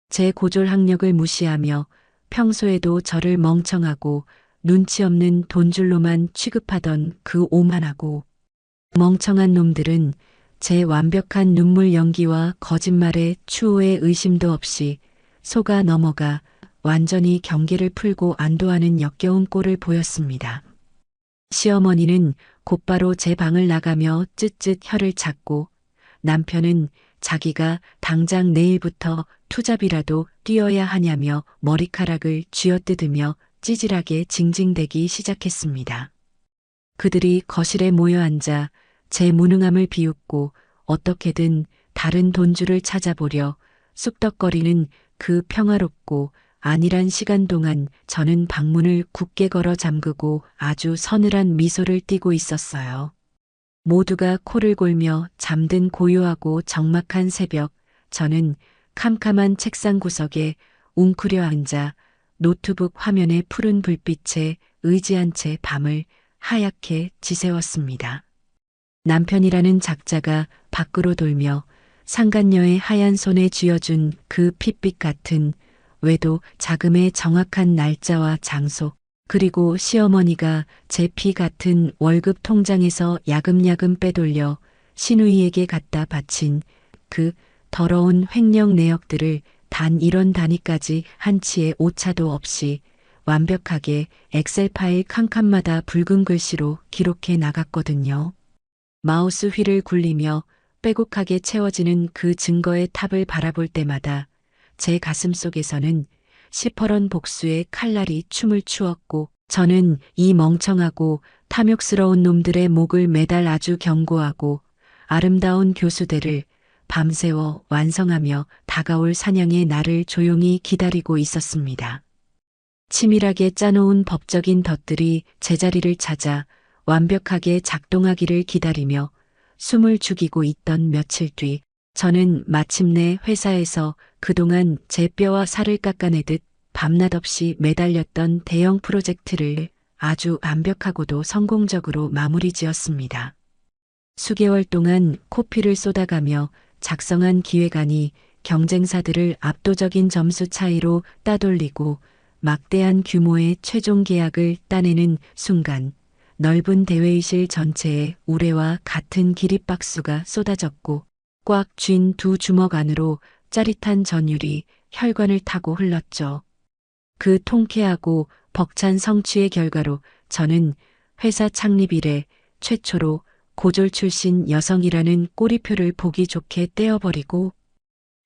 제 고졸 학력을 무시하며 평소에도 저를 멍청하고 눈치 없는 돈줄로만 취급하던 그 오만하고 멍청한 놈들은 제 완벽한 눈물 연기와 거짓말에 추호의 의심도 없이 속아 넘어가 완전히 경계를 풀고 안도하는 역겨운 꼴을 보였습니다. 시어머니는 곧바로 제 방을 나가며 쯧쯧 혀를 찾고 남편은 자기가 당장 내일부터 투잡이라도 뛰어야 하냐며 머리카락을 쥐어뜯으며 찌질하게 징징대기 시작했습니다. 그들이 거실에 모여 앉아 제 무능함을 비웃고 어떻게든 다른 돈줄을 찾아보려 쑥덕거리는 그 평화롭고 안일한 시간 동안 저는 방문을 굳게 걸어 잠그고 아주 서늘한 미소를 띠고 있었어요. 모두가 코를 골며 잠든 고요하고 적막한 새벽, 저는 캄캄한 책상 구석에 웅크려 앉아 노트북 화면의 푸른 불빛에 의지한 채 밤을 하얗게 지새웠습니다. 남편이라는 작자가 밖으로 돌며 상간녀의 하얀 손에 쥐어준 그 핏빛 같은 외도 자금의 정확한 날짜와 장소, 그리고 시어머니가 제 피 같은 월급 통장에서 야금야금 빼돌려 시누이에게 갖다 바친 그 더러운 횡령 내역들을 단 이런 단위까지 한치의 오차도 없이 완벽하게 엑셀 파일 칸칸마다 붉은 글씨로 기록해 나갔거든요. 마우스 휠을 굴리며 빼곡하게 채워지는 그 증거의 탑을 바라볼 때마다 제 가슴 속에서는 시퍼런 복수의 칼날이 춤을 추었고 저는 이 멍청하고 탐욕스러운 놈들의 목을 매달 아주 견고하고 아름다운 교수대를 밤새워 완성하며 다가올 사냥의 날을 조용히 기다리고 있었습니다. 치밀하게 짜놓은 법적인 덫들이 제자리를 찾아 완벽하게 작동하기를 기다리며 숨을 죽이고 있던 며칠 뒤 저는 마침내 회사에서 그동안 제 뼈와 살을 깎아내듯 밤낮 없이 매달렸던 대형 프로젝트를 아주 완벽하고도 성공적으로 마무리 지었습니다. 수개월 동안 코피를 쏟아가며 작성한 기획안이 경쟁사들을 압도적인 점수 차이로 따돌리고 막대한 규모의 최종 계약을 따내는 순간 넓은 대회의실 전체에 우레와 같은 기립박수가 쏟아졌고 꽉 쥔 두 주먹 안으로 짜릿한 전율이 혈관을 타고 흘렀죠. 그 통쾌하고 벅찬 성취의 결과로 저는 회사 창립 이래 최초로 고졸 출신 여성이라는 꼬리표를 보기 좋게 떼어버리고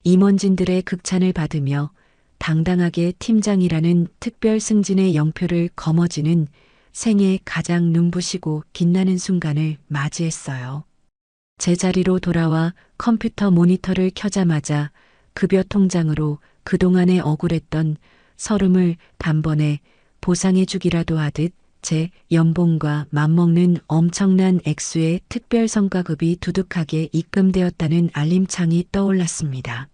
임원진들의 극찬을 받으며 당당하게 팀장이라는 특별 승진의 영표를 거머쥐는 생애 가장 눈부시고 빛나는 순간을 맞이했어요. 제자리로 돌아와 컴퓨터 모니터를 켜자마자 급여 통장으로 그동안에 억울했던 서름을 단번에 보상해주기라도 하듯 제 연봉과 맞먹는 엄청난 액수의 특별 성과급이 두둑하게 입금되었다는 알림창이 떠올랐습니다.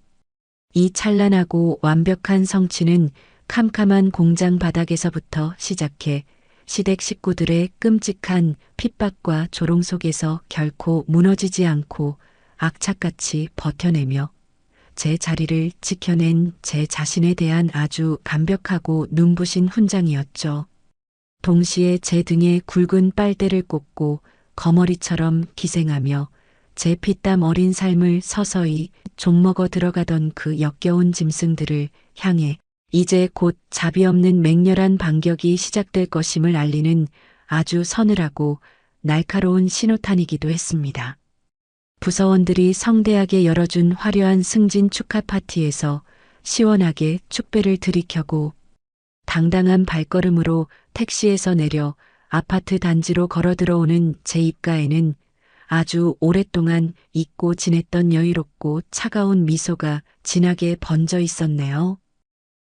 이 찬란하고 완벽한 성취는 캄캄한 공장 바닥에서부터 시작해 시댁 식구들의 끔찍한 핍박과 조롱 속에서 결코 무너지지 않고 악착같이 버텨내며 제 자리를 지켜낸 제 자신에 대한 아주 감격하고 눈부신 훈장이었죠. 동시에 제 등에 굵은 빨대를 꽂고 거머리처럼 기생하며 제 피땀 어린 삶을 서서히 좀먹어 들어가던 그 역겨운 짐승들을 향해 이제 곧 자비 없는 맹렬한 반격이 시작될 것임을 알리는 아주 서늘하고 날카로운 신호탄이기도 했습니다. 부서원들이 성대하게 열어준 화려한 승진 축하 파티에서 시원하게 축배를 들이켜고 당당한 발걸음으로 택시에서 내려 아파트 단지로 걸어 들어오는 제 입가에는 아주 오랫동안 잊고 지냈던 여유롭고 차가운 미소가 진하게 번져 있었네요.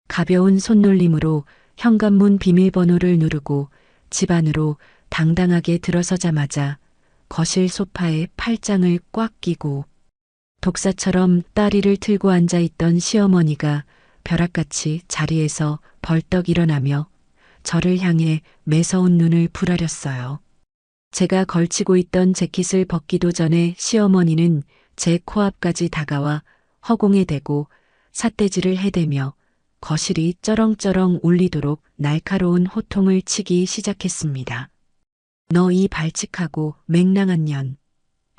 가벼운 손놀림으로 현관문 비밀번호를 누르고 집 안으로 당당하게 들어서자마자 거실 소파에 팔짱을 꽉 끼고 독사처럼 다리를 틀고 앉아있던 시어머니가 벼락같이 자리에서 벌떡 일어나며 저를 향해 매서운 눈을 부라렸어요. 제가 걸치고 있던 재킷을 벗기도 전에 시어머니는 제 코앞까지 다가와 허공에 대고 삿대질을 해대며 거실이 쩌렁쩌렁 울리도록 날카로운 호통을 치기 시작했습니다. 너 이 발칙하고 맹랑한 년.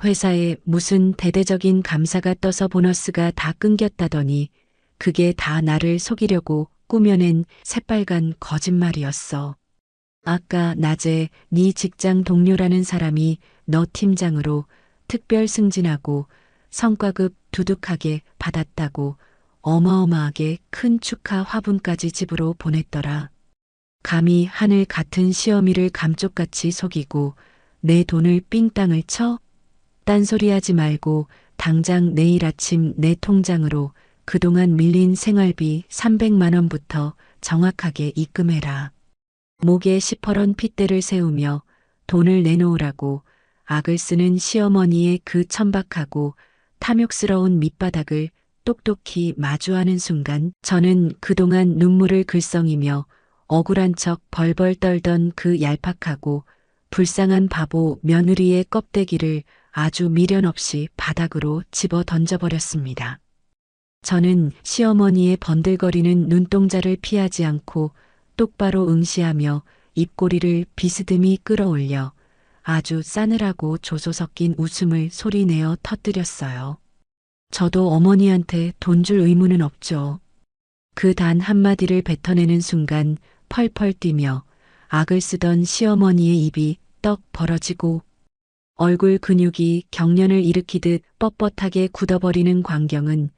회사에 무슨 대대적인 감사가 떠서 보너스가 다 끊겼다더니 그게 다 나를 속이려고 꾸며낸 새빨간 거짓말이었어. 아까 낮에 네 직장 동료라는 사람이 너 팀장으로 특별 승진하고 성과급 두둑하게 받았다고 어마어마하게 큰 축하 화분까지 집으로 보냈더라. 감히 하늘 같은 시어미를 감쪽같이 속이고 내 돈을 삥땅을 쳐? 딴소리하지 말고 당장 내일 아침 내 통장으로 그동안 밀린 생활비 300만 원부터 정확하게 입금해라. 목에 시퍼런 핏대를 세우며 돈을 내놓으라고 악을 쓰는 시어머니의 그 천박하고 탐욕스러운 밑바닥을 똑똑히 마주하는 순간 저는 그동안 눈물을 글썽이며 억울한 척 벌벌 떨던 그 얄팍하고 불쌍한 바보 며느리의 껍데기를 아주 미련 없이 바닥으로 집어 던져버렸습니다. 저는 시어머니의 번들거리는 눈동자를 피하지 않고 똑바로 응시하며 입꼬리를 비스듬히 끌어올려 아주 싸늘하고 조소 섞인 웃음을 소리내어 터뜨렸어요. 저도 어머니한테 돈 줄 의무는 없죠. 그 단 한마디를 뱉어내는 순간 펄펄 뛰며 악을 쓰던 시어머니의 입이 떡 벌어지고 얼굴 근육이 경련을 일으키듯 뻣뻣하게 굳어버리는 광경은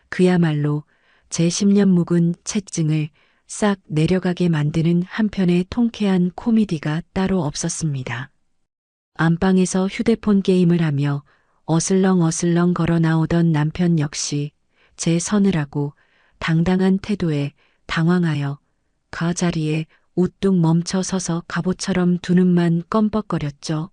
그야말로 제 10년 묵은 채증을 싹 내려가게 만드는 한편의 통쾌한 코미디가 따로 없었습니다. 안방에서 휴대폰 게임을 하며 어슬렁어슬렁 걸어 나오던 남편 역시 제 서늘하고 당당한 태도에 당황하여 그 자리에 우뚝 멈춰 서서 갑옷처럼 두 눈만 껌뻑거렸죠.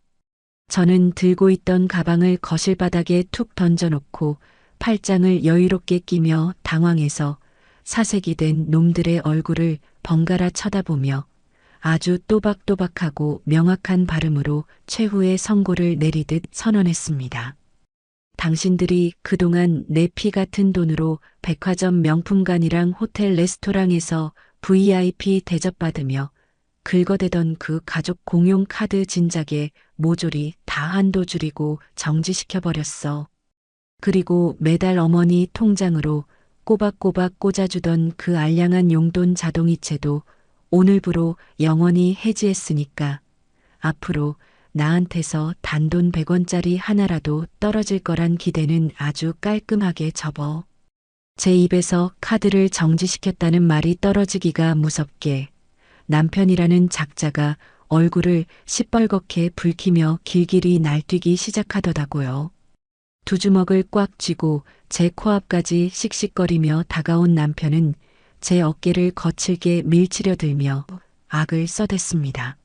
저는 들고 있던 가방을 거실 바닥에 툭 던져놓고 팔짱을 여유롭게 끼며 당황해서 사색이 된 놈들의 얼굴을 번갈아 쳐다보며 아주 또박또박하고 명확한 발음으로 최후의 선고를 내리듯 선언했습니다. 당신들이 그동안 내 피 같은 돈으로 백화점 명품관이랑 호텔 레스토랑에서 VIP 대접받으며 긁어대던 그 가족 공용 카드 진작에 모조리 다 한도 줄이고 정지시켜버렸어. 그리고 매달 어머니 통장으로 꼬박꼬박 꽂아주던 그 알량한 용돈 자동이체도 오늘부로 영원히 해지했으니까 앞으로 나한테서 단돈 100원짜리 하나라도 떨어질 거란 기대는 아주 깔끔하게 접어. 제 입에서 카드를 정지시켰다는 말이 떨어지기가 무섭게 남편이라는 작자가 얼굴을 시뻘겋게 붉히며 길길이 날뛰기 시작하더라고요. 두 주먹을 꽉 쥐고 제 코앞까지 씩씩거리며 다가온 남편은 제 어깨를 거칠게 밀치려 들며 악을 써댔습니다.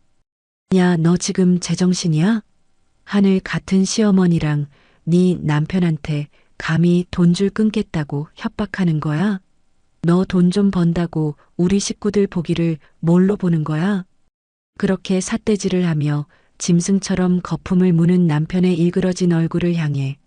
야, 너 지금 제정신이야? 하늘 같은 시어머니랑 네 남편한테 감히 돈줄 끊겠다고 협박하는 거야? 너 돈 좀 번다고 우리 식구들 보기를 뭘로 보는 거야? 그렇게 삿대질을 하며 짐승처럼 거품을 무는 남편의 일그러진 얼굴을 향해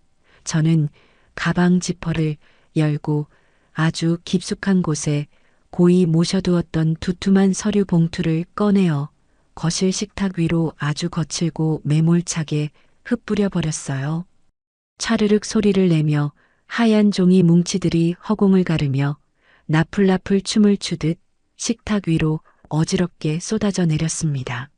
저는 가방 지퍼를 열고 아주 깊숙한 곳에 고이 모셔두었던 두툼한 서류 봉투를 꺼내어 거실 식탁 위로 아주 거칠고 매몰차게 흩뿌려 버렸어요. 차르륵 소리를 내며 하얀 종이 뭉치들이 허공을 가르며 나풀나풀 춤을 추듯 식탁 위로 어지럽게 쏟아져 내렸습니다.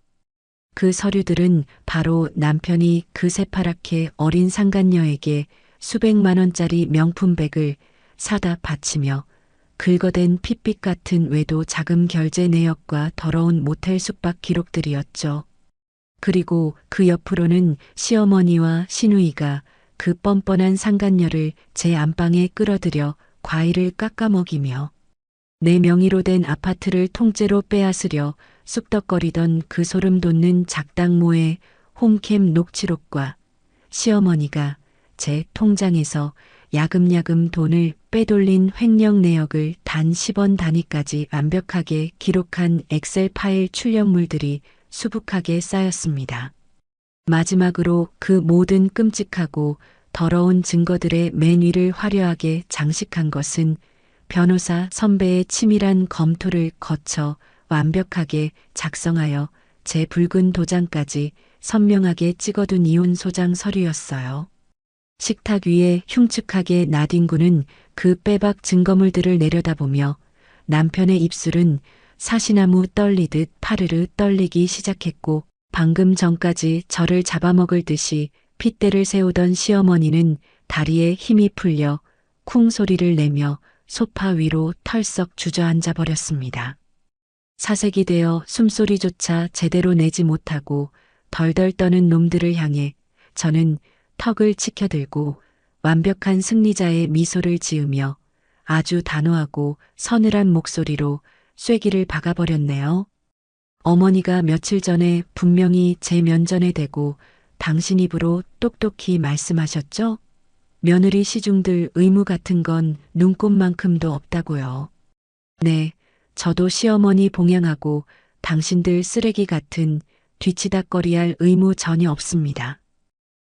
그 서류들은 바로 남편이 그 새파랗게 어린 상간녀에게 수백만 원짜리 명품백을 사다 바치며 긁어댄 핏빛 같은 외도 자금 결제 내역과 더러운 모텔 숙박 기록들이었죠. 그리고 그 옆으로는 시어머니와 시누이가 그 뻔뻔한 상간녀를 제 안방에 끌어들여 과일을 깎아 먹이며 내 명의로 된 아파트를 통째로 빼앗으려 쑥덕거리던 그 소름 돋는 작당모의 홈캠 녹취록과 시어머니가 제 통장에서 야금야금 돈을 빼돌린 횡령 내역을 단 10원 단위까지 완벽하게 기록한 엑셀 파일 출력물들이 수북하게 쌓였습니다. 마지막으로 그 모든 끔찍하고 더러운 증거들의 맨 위를 화려하게 장식한 것은 변호사 선배의 치밀한 검토를 거쳐 완벽하게 작성하여 제 붉은 도장까지 선명하게 찍어둔 이혼 소장 서류였어요. 식탁 위에 흉측하게 나뒹구는 그 빼박 증거물들을 내려다보며 남편의 입술은 사시나무 떨리듯 파르르 떨리기 시작했고 방금 전까지 저를 잡아먹을 듯이 핏대를 세우던 시어머니는 다리에 힘이 풀려 쿵 소리를 내며 소파 위로 털썩 주저앉아 버렸습니다. 사색이 되어 숨소리조차 제대로 내지 못하고 덜덜 떠는 놈들을 향해 저는 턱을 치켜들고 완벽한 승리자의 미소를 지으며 아주 단호하고 서늘한 목소리로 쐐기를 박아버렸네요. 어머니가 며칠 전에 분명히 제 면전에 대고 당신 입으로 똑똑히 말씀하셨죠? 며느리 시중들 의무 같은 건 눈꼽만큼도 없다고요. 네, 저도 시어머니 봉양하고 당신들 쓰레기 같은 뒤치다꺼리할 의무 전혀 없습니다.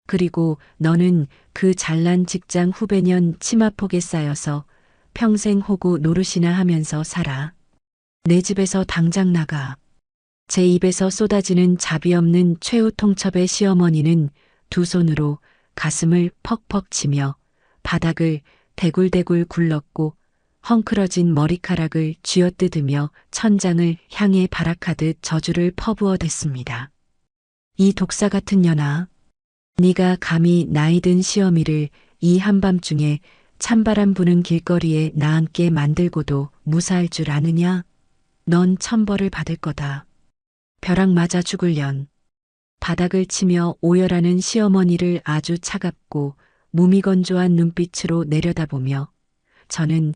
그리고 너는 그 잘난 직장 후배년 치마폭에 쌓여서 평생 호구 노릇이나 하면서 살아. 내 집에서 당장 나가. 제 입에서 쏟아지는 자비 없는 최후 통첩의 시어머니는 두 손으로 가슴을 퍽퍽 치며 바닥을 대굴대굴 굴렀고 헝클어진 머리카락을 쥐어뜯으며 천장을 향해 발악하듯 저주를 퍼부어댔습니다. 이 독사 같은 년아, 네가 감히 나이든 시어미를 이 한밤중에 찬바람 부는 길거리에 나앉게 만들고도 무사할 줄 아느냐? 넌 천벌을 받을 거다. 벼락 맞아 죽을련. 바닥을 치며 오열하는 시어머니를 아주 차갑고 무미건조한 눈빛으로 내려다보며 저는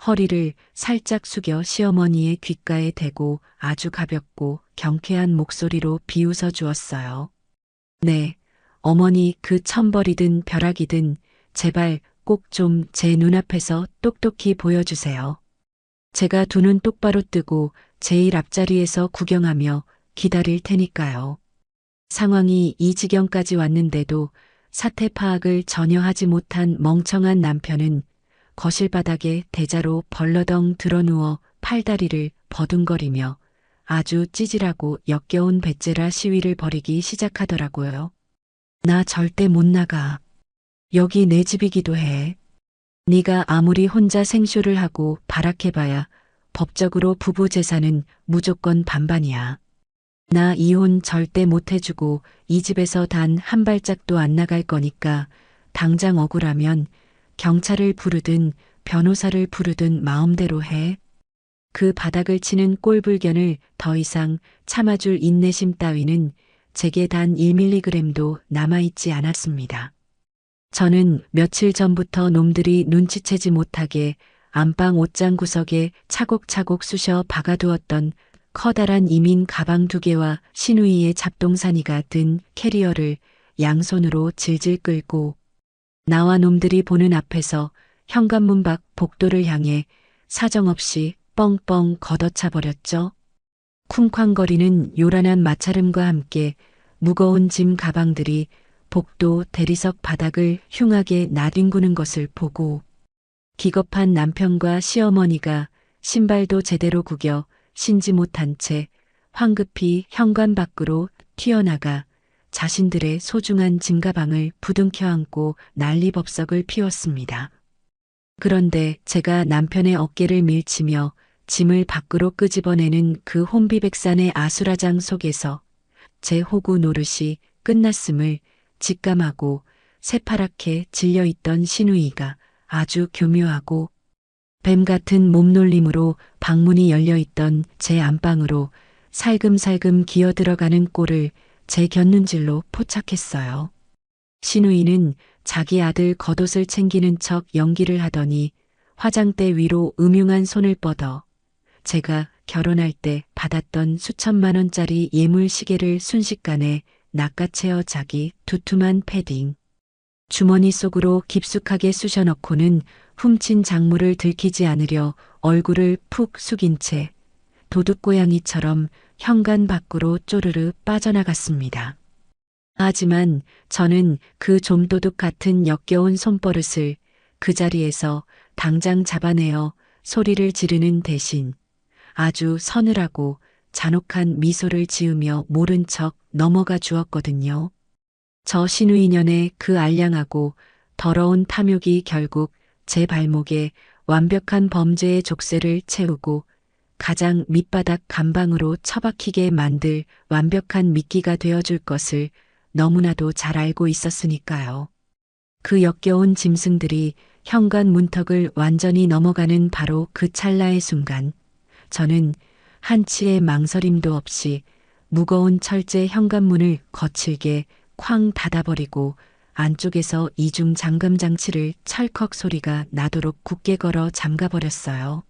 허리를 살짝 숙여 시어머니의 귓가에 대고 아주 가볍고 경쾌한 목소리로 비웃어 주었어요. 네, 어머니 그 천벌이든 벼락이든 제발 꼭 좀 제 눈앞에서 똑똑히 보여주세요. 제가 두 눈 똑바로 뜨고 제일 앞자리에서 구경하며 기다릴 테니까요. 상황이 이 지경까지 왔는데도 사태 파악을 전혀 하지 못한 멍청한 남편은 거실 바닥에 대자로 벌러덩 드러누워 팔다리를 버둥거리며 아주 찌질하고 역겨운 배째라 시위를 벌이기 시작하더라고요. 나 절대 못 나가. 여기 내 집이기도 해. 네가 아무리 혼자 생쇼를 하고 발악해봐야 법적으로 부부 재산은 무조건 반반이야. 나 이혼 절대 못 해주고 이 집에서 단 한 발짝도 안 나갈 거니까 당장 억울하면 경찰을 부르든 변호사를 부르든 마음대로 해. 그 바닥을 치는 꼴불견을 더 이상 참아줄 인내심 따위는 제게 단 1mg도 남아있지 않았습니다. 저는 며칠 전부터 놈들이 눈치채지 못하게 안방 옷장 구석에 차곡차곡 쑤셔 박아두었던 커다란 이민 가방 2개와 시누이의 잡동사니가 든 캐리어를 양손으로 질질 끌고 나와 놈들이 보는 앞에서 현관문 밖 복도를 향해 사정없이 뻥뻥 걷어차 버렸죠. 쿵쾅거리는 요란한 마찰음과 함께 무거운 짐 가방들이 복도 대리석 바닥을 흉하게 나뒹구는 것을 보고 기겁한 남편과 시어머니가 신발도 제대로 구겨 신지 못한 채 황급히 현관 밖으로 튀어나가 자신들의 소중한 짐가방을 부둥켜 안고 난리법석을 피웠습니다. 그런데 제가 남편의 어깨를 밀치며 짐을 밖으로 끄집어내는 그 혼비백산의 아수라장 속에서 제 호구 노릇이 끝났음을 직감하고 새파랗게 질려있던 시누이가 아주 교묘하고 뱀 같은 몸놀림으로 방문이 열려있던 제 안방으로 살금살금 기어들어가는 꼴을 제 곁눈질로 포착했어요. 시누이는 자기 아들 겉옷을 챙기는 척 연기를 하더니 화장대 위로 음흉한 손을 뻗어 제가 결혼할 때 받았던 수천만 원짜리 예물 시계를 순식간에 낚아채어 자기 두툼한 패딩 주머니 속으로 깊숙하게 쑤셔 넣고는 훔친 작물을 들키지 않으려 얼굴을 푹 숙인 채 도둑고양이처럼 현관 밖으로 쪼르르 빠져나갔습니다. 하지만 저는 그 좀도둑 같은 역겨운 손버릇을 그 자리에서 당장 잡아내어 소리를 지르는 대신 아주 서늘하고 잔혹한 미소를 지으며 모른 척 넘어가 주었거든요. 저 시누이년의 그 알량하고 더러운 탐욕이 결국 제 발목에 완벽한 범죄의 족쇄를 채우고 가장 밑바닥 감방으로 처박히게 만들 완벽한 미끼가 되어줄 것을 너무나도 잘 알고 있었으니까요. 그 역겨운 짐승들이 현관 문턱을 완전히 넘어가는 바로 그 찰나의 순간 저는 한치의 망설임도 없이 무거운 철제 현관문을 거칠게 쾅 닫아버리고 안쪽에서 이중 잠금 장치를 찰컥 소리가 나도록 굳게 걸어 잠가버렸어요.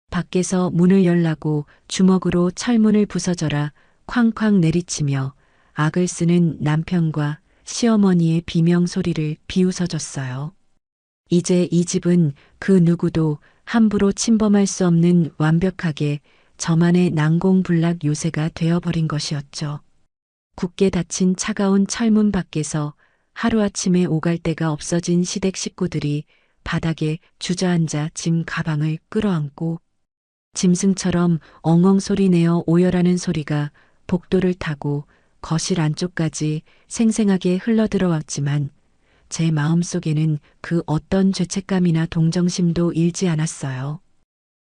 밖에서 문을 열라고 주먹으로 철문을 부서져라 쾅쾅 내리치며 악을 쓰는 남편과 시어머니의 비명소리를 비웃어줬어요. 이제 이 집은 그 누구도 함부로 침범할 수 없는 완벽하게 저만의 난공불락 요새가 되어버린 것이었죠. 굳게 닫힌 차가운 철문 밖에서 하루아침에 오갈 데가 없어진 시댁 식구들이 바닥에 주저앉아 짐 가방을 끌어안고 짐승처럼 엉엉 소리내어 오열하는 소리가 복도를 타고 거실 안쪽까지 생생하게 흘러들어왔지만 제 마음속에는 그 어떤 죄책감이나 동정심도 일지 않았어요.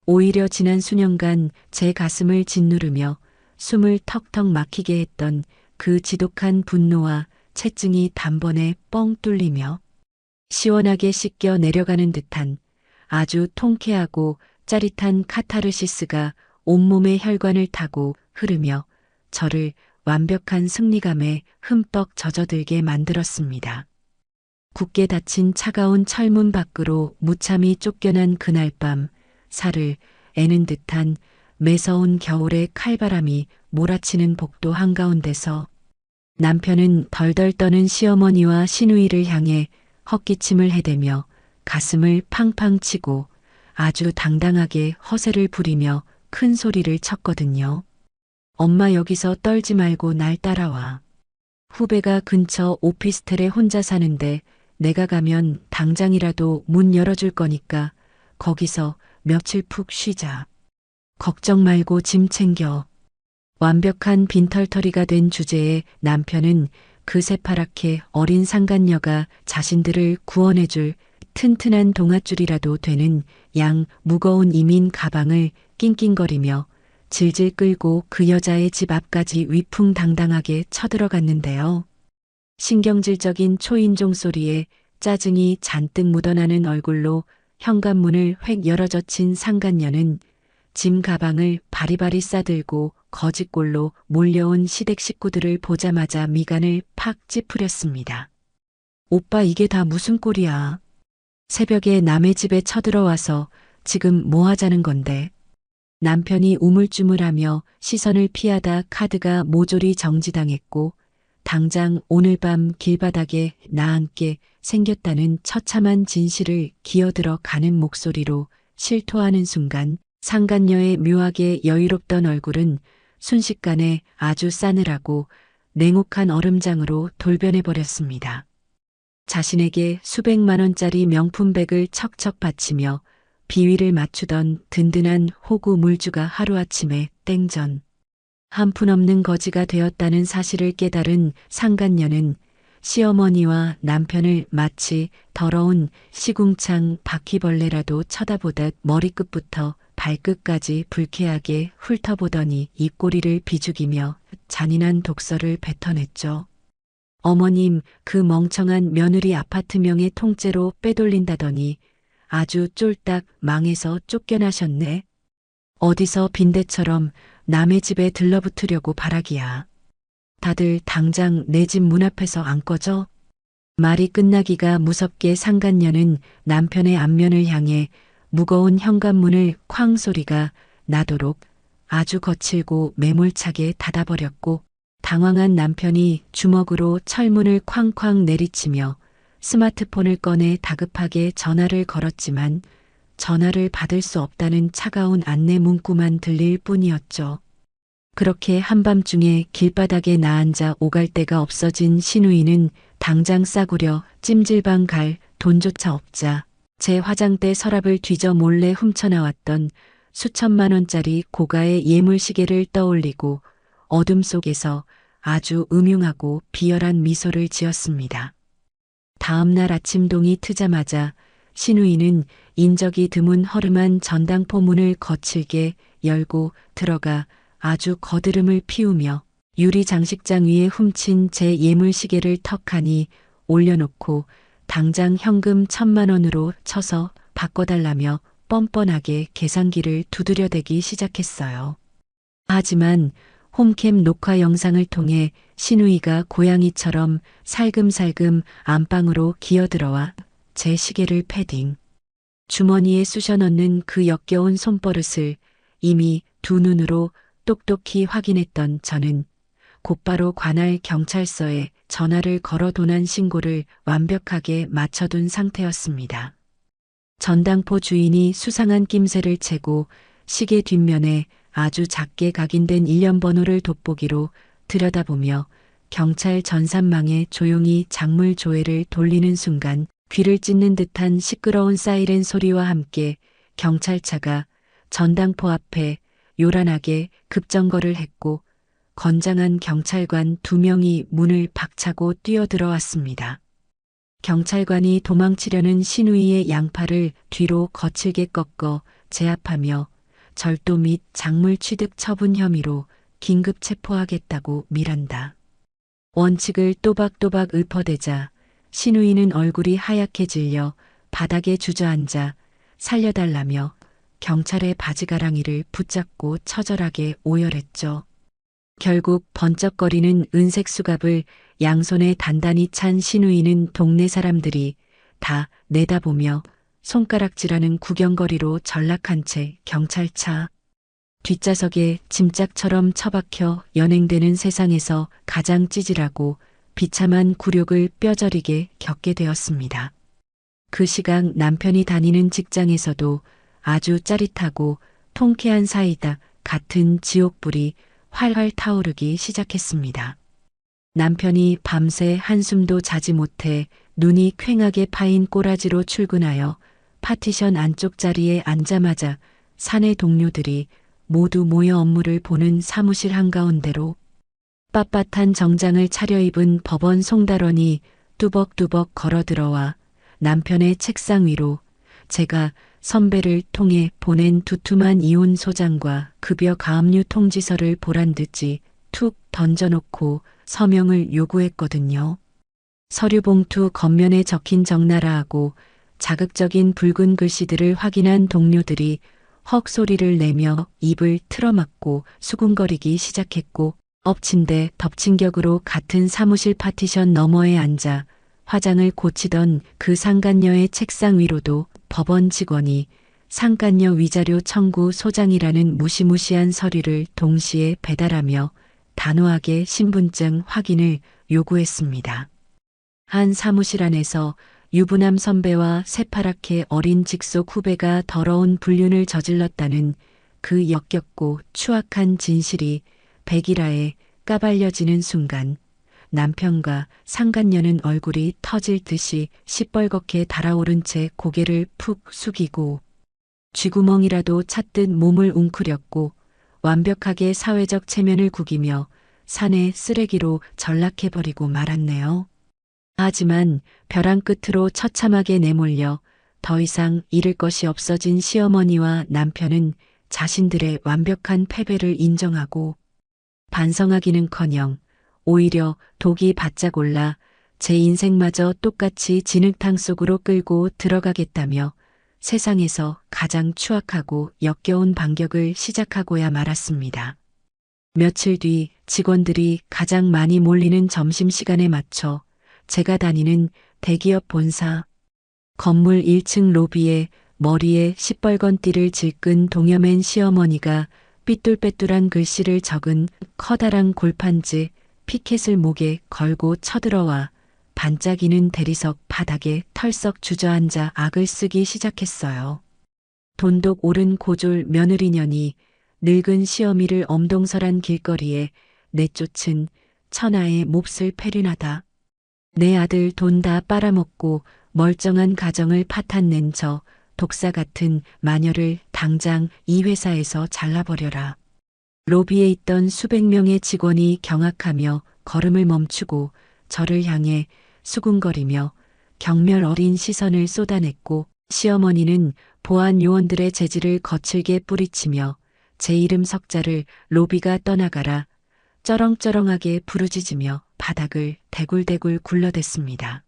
오히려 지난 수년간 제 가슴을 짓누르며 숨을 턱턱 막히게 했던 그 지독한 분노와 채증이 단번에 뻥 뚫리며 시원하게 씻겨 내려가는 듯한 아주 통쾌하고 짜릿한 카타르시스가 온몸의 혈관을 타고 흐르며 저를 완벽한 승리감에 흠뻑 젖어들게 만들었습니다. 굳게 닫힌 차가운 철문 밖으로 무참히 쫓겨난 그날 밤 살을 애는 듯한 매서운 겨울의 칼바람이 몰아치는 복도 한가운데서 남편은 덜덜 떠는 시어머니와 시누이를 향해 헛기침을 해대며 가슴을 팡팡 치고 아주 당당하게 허세를 부리며 큰 소리를 쳤거든요. 엄마 여기서 떨지 말고 날 따라와. 후배가 근처 오피스텔에 혼자 사는데 내가 가면 당장이라도 문 열어줄 거니까 거기서 며칠 푹 쉬자. 걱정 말고 짐 챙겨. 완벽한 빈털터리가 된 주제에 남편은 그 새파랗게 어린 상간녀가 자신들을 구원해줄 튼튼한 동아줄이라도 되는 양 무거운 이민 가방을 낑낑거리며 질질 끌고 그 여자의 집 앞까지 위풍당당하게 쳐들어갔는데요. 신경질적인 초인종 소리에 짜증이 잔뜩 묻어나는 얼굴로 현관문을 획 열어젖힌 상간녀는 짐 가방을 바리바리 싸들고 거짓골로 몰려온 시댁 식구들을 보자마자 미간을 팍 찌푸렸습니다. 오빠 이게 다 무슨 꼴이야. 새벽에 남의 집에 쳐들어와서 지금 뭐 하자는 건데. 남편이 우물쭈물하며 시선을 피하다 카드가 모조리 정지당했고 당장 오늘 밤 길바닥에 나앉게 생겼다는 처참한 진실을 기어들어 가는 목소리로 실토하는 순간 상간녀의 묘하게 여유롭던 얼굴은 순식간에 아주 싸늘하고 냉혹한 얼음장으로 돌변해버렸습니다. 자신에게 수백만 원짜리 명품백을 척척 바치며 비위를 맞추던 든든한 호구 물주가 하루아침에 땡전 한푼없는 거지가 되었다는 사실을 깨달은 상간녀는 시어머니와 남편을 마치 더러운 시궁창 바퀴벌레라도 쳐다보듯 머리끝부터 발끝까지 불쾌하게 훑어보더니 입꼬리를 비죽이며 잔인한 독설을 뱉어냈죠. 어머님, 그 멍청한 며느리 아파트명의 통째로 빼돌린다더니 아주 쫄딱 망해서 쫓겨나셨네. 어디서 빈대처럼 남의 집에 들러붙으려고 바라기야. 다들 당장 내 집 문 앞에서 안 꺼져? 말이 끝나기가 무섭게 상간녀는 남편의 앞면을 향해 무거운 현관문을 쾅 소리가 나도록 아주 거칠고 매몰차게 닫아버렸고 당황한 남편이 주먹으로 철문을 쾅쾅 내리치며 스마트폰을 꺼내 다급하게 전화를 걸었지만 전화를 받을 수 없다는 차가운 안내 문구만 들릴 뿐이었죠. 그렇게 한밤중에 길바닥에 나앉아 오갈 데가 없어진 시누이는 당장 싸구려 찜질방 갈 돈조차 없자 제 화장대 서랍을 뒤져 몰래 훔쳐나왔던 수천만 원짜리 고가의 예물시계를 떠올리고 어둠 속에서 아주 음흉하고 비열한 미소를 지었습니다. 다음 날 아침 동이 트자마자 시누이는 인적이 드문 허름한 전당포 문을 거칠게 열고 들어가 아주 거드름을 피우며 유리 장식장 위에 훔친 제 예물시계를 턱하니 올려놓고 당장 현금 1,000만 원으로 쳐서 바꿔달라며 뻔뻔하게 계산기를 두드려대기 시작했어요. 하지만 홈캠 녹화 영상을 통해 시누이가 고양이처럼 살금살금 안방으로 기어들어와 제 시계를 패딩, 주머니에 쑤셔 넣는 그 역겨운 손버릇을 이미 두 눈으로 똑똑히 확인했던 저는 곧바로 관할 경찰서에 전화를 걸어 도난 신고를 완벽하게 마쳐둔 상태였습니다. 전당포 주인이 수상한 낌새를 채고 시계 뒷면에 아주 작게 각인된 일련 번호를 돋보기로 들여다보며 경찰 전산망에 조용히 작물 조회를 돌리는 순간 귀를 찢는 듯한 시끄러운 사이렌 소리와 함께 경찰차가 전당포 앞에 요란하게 급정거를 했고 건장한 경찰관 2명이 문을 박차고 뛰어들어왔습니다. 경찰관이 도망치려는 신우이의 양팔을 뒤로 거칠게 꺾어 제압하며 절도 및 작물 취득 처분 혐의로 긴급 체포하겠다고 밀한다. 원칙을 또박또박 읊어대자 신우이는 얼굴이 하얗게 질려 바닥에 주저앉아 살려달라며 경찰의 바지가랑이를 붙잡고 처절하게 오열했죠. 결국 번쩍거리는 은색 수갑을 양손에 단단히 찬 신우이는 동네 사람들이 다 내다보며 손가락질하는 구경거리로 전락한 채 경찰차 뒷좌석에 짐짝처럼 처박혀 연행되는 세상에서 가장 찌질하고 비참한 굴욕을 뼈저리게 겪게 되었습니다. 그 시각 남편이 다니는 직장에서도 아주 짜릿하고 통쾌한 사이다 같은 지옥불이 활활 타오르기 시작했습니다. 남편이 밤새 한숨도 자지 못해 눈이 퀭하게 파인 꼬라지로 출근하여 파티션 안쪽 자리에 앉자마자 사내 동료들이 모두 모여 업무를 보는 사무실 한가운데로 빳빳한 정장을 차려입은 법원 송달원이 뚜벅뚜벅 걸어들어와 남편의 책상 위로 제가 선배를 통해 보낸 두툼한 이혼 소장과 급여 가압류 통지서를 보란듯이 툭 던져놓고 서명을 요구했거든요. 서류 봉투 겉면에 적힌 적나라하고 자극적인 붉은 글씨들을 확인한 동료들이 헉 소리를 내며 입을 틀어막고 수군거리기 시작했고 엎친 데 덮친 격으로 같은 사무실 파티션 너머에 앉아 화장을 고치던 그 상간녀의 책상 위로도 법원 직원이 상간녀 위자료 청구 소장이라는 무시무시한 서류를 동시에 배달하며 단호하게 신분증 확인을 요구했습니다. 한 사무실 안에서 유부남 선배와 새파랗게 어린 직속 후배가 더러운 불륜을 저질렀다는 그 역겹고 추악한 진실이 백일화에 까발려지는 순간 남편과 상간녀는 얼굴이 터질 듯이 시뻘겋게 달아오른 채 고개를 푹 숙이고 쥐구멍이라도 찾듯 몸을 웅크렸고 완벽하게 사회적 체면을 구기며 산의 쓰레기로 전락해버리고 말았네요. 하지만 벼랑 끝으로 처참하게 내몰려 더 이상 잃을 것이 없어진 시어머니와 남편은 자신들의 완벽한 패배를 인정하고 반성하기는커녕 오히려 독이 바짝 올라 제 인생마저 똑같이 진흙탕 속으로 끌고 들어가겠다며 세상에서 가장 추악하고 역겨운 반격을 시작하고야 말았습니다. 며칠 뒤 직원들이 가장 많이 몰리는 점심시간에 맞춰 제가 다니는 대기업 본사 건물 1층 로비에 머리에 시뻘건 띠를 질끈 동여맨 시어머니가 삐뚤빼뚤한 글씨를 적은 커다란 골판지 피켓을 목에 걸고 쳐들어와 반짝이는 대리석 바닥에 털썩 주저앉아 악을 쓰기 시작했어요. 돈독 오른 고졸 며느리년이 늙은 시어미를 엄동설한 길거리에 내쫓은 천하의 몹쓸 패륜하다. 내 아들 돈 다 빨아먹고 멀쩡한 가정을 파탄낸 저 독사 같은 마녀를 당장 이 회사에서 잘라버려라. 로비에 있던 수백 명의 직원이 경악하며 걸음을 멈추고 저를 향해 수군거리며 경멸 어린 시선을 쏟아냈고 시어머니는 보안 요원들의 재질을 거칠게 뿌리치며 제 이름 석자를 로비가 떠나가라 쩌렁쩌렁하게 부르짖으며 바닥을 대굴대굴 굴러댔습니다.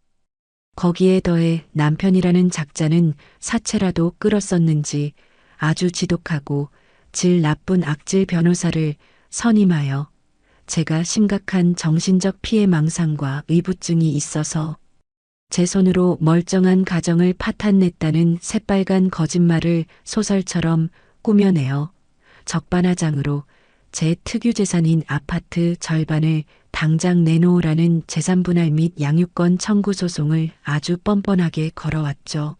거기에 더해 남편이라는 작자는 사채라도 끌었었는지 아주 지독하고 질 나쁜 악질 변호사를 선임하여 제가 심각한 정신적 피해 망상과 의부증이 있어서 제 손으로 멀쩡한 가정을 파탄냈다는 새빨간 거짓말을 소설처럼 꾸며내어 적반하장으로 제 특유 재산인 아파트 절반을 당장 내놓으라는 재산분할 및 양육권 청구 소송을 아주 뻔뻔하게 걸어왔죠.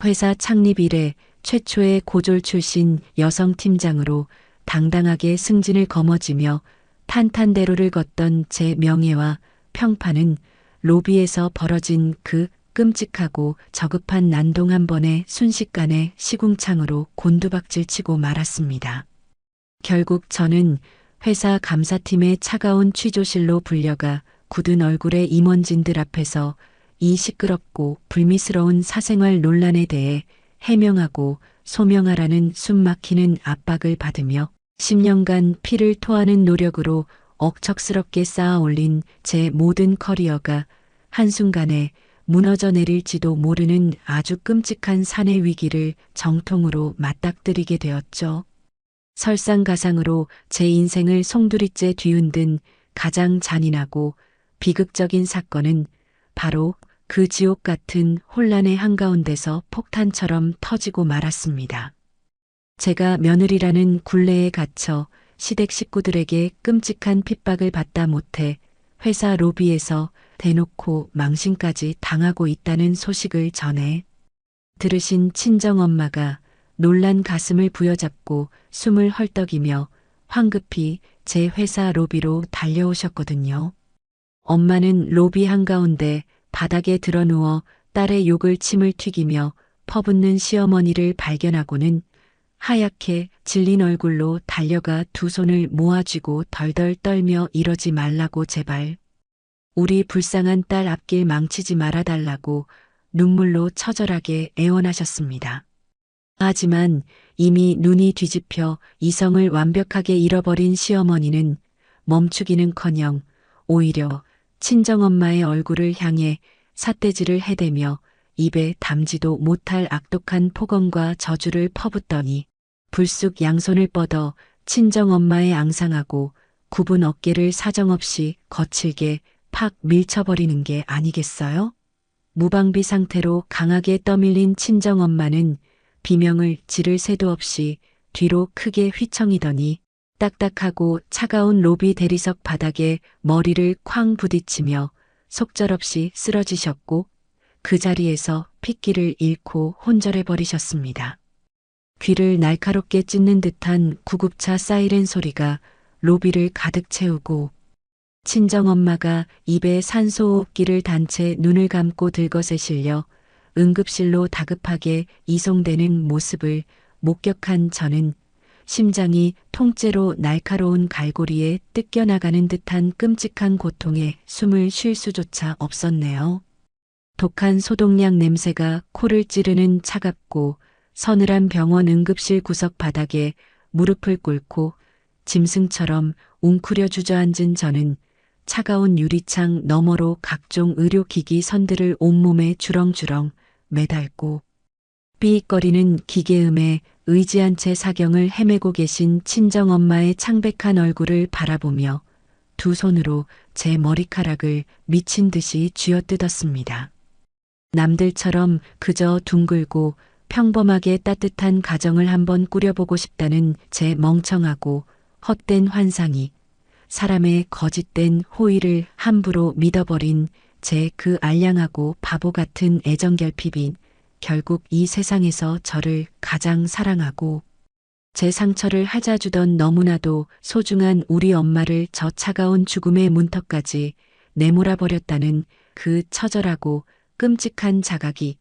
회사 창립 이래 최초의 고졸 출신 여성 팀장으로 당당하게 승진을 거머쥐며 탄탄대로를 걷던 제 명예와 평판은 로비에서 벌어진 그 끔찍하고 저급한 난동 한 번에 순식간에 시궁창으로 곤두박질치고 말았습니다. 결국 저는 회사 감사팀의 차가운 취조실로 불려가 굳은 얼굴의 임원진들 앞에서 이 시끄럽고 불미스러운 사생활 논란에 대해 해명하고 소명하라는 숨막히는 압박을 받으며 10년간 피를 토하는 노력으로 억척스럽게 쌓아 올린 제 모든 커리어가 한순간에 무너져 내릴지도 모르는 아주 끔찍한 사내 위기를 정통으로 맞닥뜨리게 되었죠. 설상가상으로 제 인생을 송두리째 뒤흔든 가장 잔인하고 비극적인 사건은 바로 그 지옥 같은 혼란의 한가운데서 폭탄처럼 터지고 말았습니다. 제가 며느리라는 굴레에 갇혀 시댁 식구들에게 끔찍한 핍박을 받다 못해 회사 로비에서 대놓고 망신까지 당하고 있다는 소식을 전해 들으신 친정엄마가 놀란 가슴을 부여잡고 숨을 헐떡이며 황급히 제 회사 로비로 달려오셨거든요. 엄마는 로비 한가운데 바닥에 드러누워 딸의 욕을 침을 튀기며 퍼붓는 시어머니를 발견하고는 하얗게 질린 얼굴로 달려가 두 손을 모아쥐고 덜덜 떨며 이러지 말라고 제발. 우리 불쌍한 딸 앞길 망치지 말아달라고 눈물로 처절하게 애원하셨습니다. 하지만 이미 눈이 뒤집혀 이성을 완벽하게 잃어버린 시어머니는 멈추기는커녕 오히려 친정엄마의 얼굴을 향해 삿대질을 해대며 입에 담지도 못할 악독한 폭언과 저주를 퍼붓더니 불쑥 양손을 뻗어 친정엄마의 앙상하고 굽은 어깨를 사정없이 거칠게 팍 밀쳐버리는 게 아니겠어요? 무방비 상태로 강하게 떠밀린 친정엄마는 비명을 지를 새도 없이 뒤로 크게 휘청이더니 딱딱하고 차가운 로비 대리석 바닥에 머리를 쾅 부딪히며 속절없이 쓰러지셨고 그 자리에서 핏기를 잃고 혼절해 버리셨습니다. 귀를 날카롭게 찢는 듯한 구급차 사이렌 소리가 로비를 가득 채우고 친정엄마가 입에 산소호흡기를 단 채 눈을 감고 들것에 실려 응급실로 다급하게 이송되는 모습을 목격한 저는 심장이 통째로 날카로운 갈고리에 뜯겨나가는 듯한 끔찍한 고통에 숨을 쉴 수조차 없었네요. 독한 소독약 냄새가 코를 찌르는 차갑고 서늘한 병원 응급실 구석 바닥에 무릎을 꿇고 짐승처럼 웅크려 주저앉은 저는 차가운 유리창 너머로 각종 의료기기 선들을 온몸에 주렁주렁 매달고 삐익거리는 기계음에 의지한 채 사경을 헤매고 계신 친정엄마의 창백한 얼굴을 바라보며 두 손으로 제 머리카락을 미친 듯이 쥐어뜯었습니다. 남들처럼 그저 둥글고 평범하게 따뜻한 가정을 한번 꾸려보고 싶다는 제 멍청하고 헛된 환상이 사람의 거짓된 호의를 함부로 믿어버린 제 그 알량하고 바보 같은 애정결핍이 결국 이 세상에서 저를 가장 사랑하고 제 상처를 하자주던 너무나도 소중한 우리 엄마를 저 차가운 죽음의 문턱까지 내몰아버렸다는 그 처절하고 끔찍한 자각이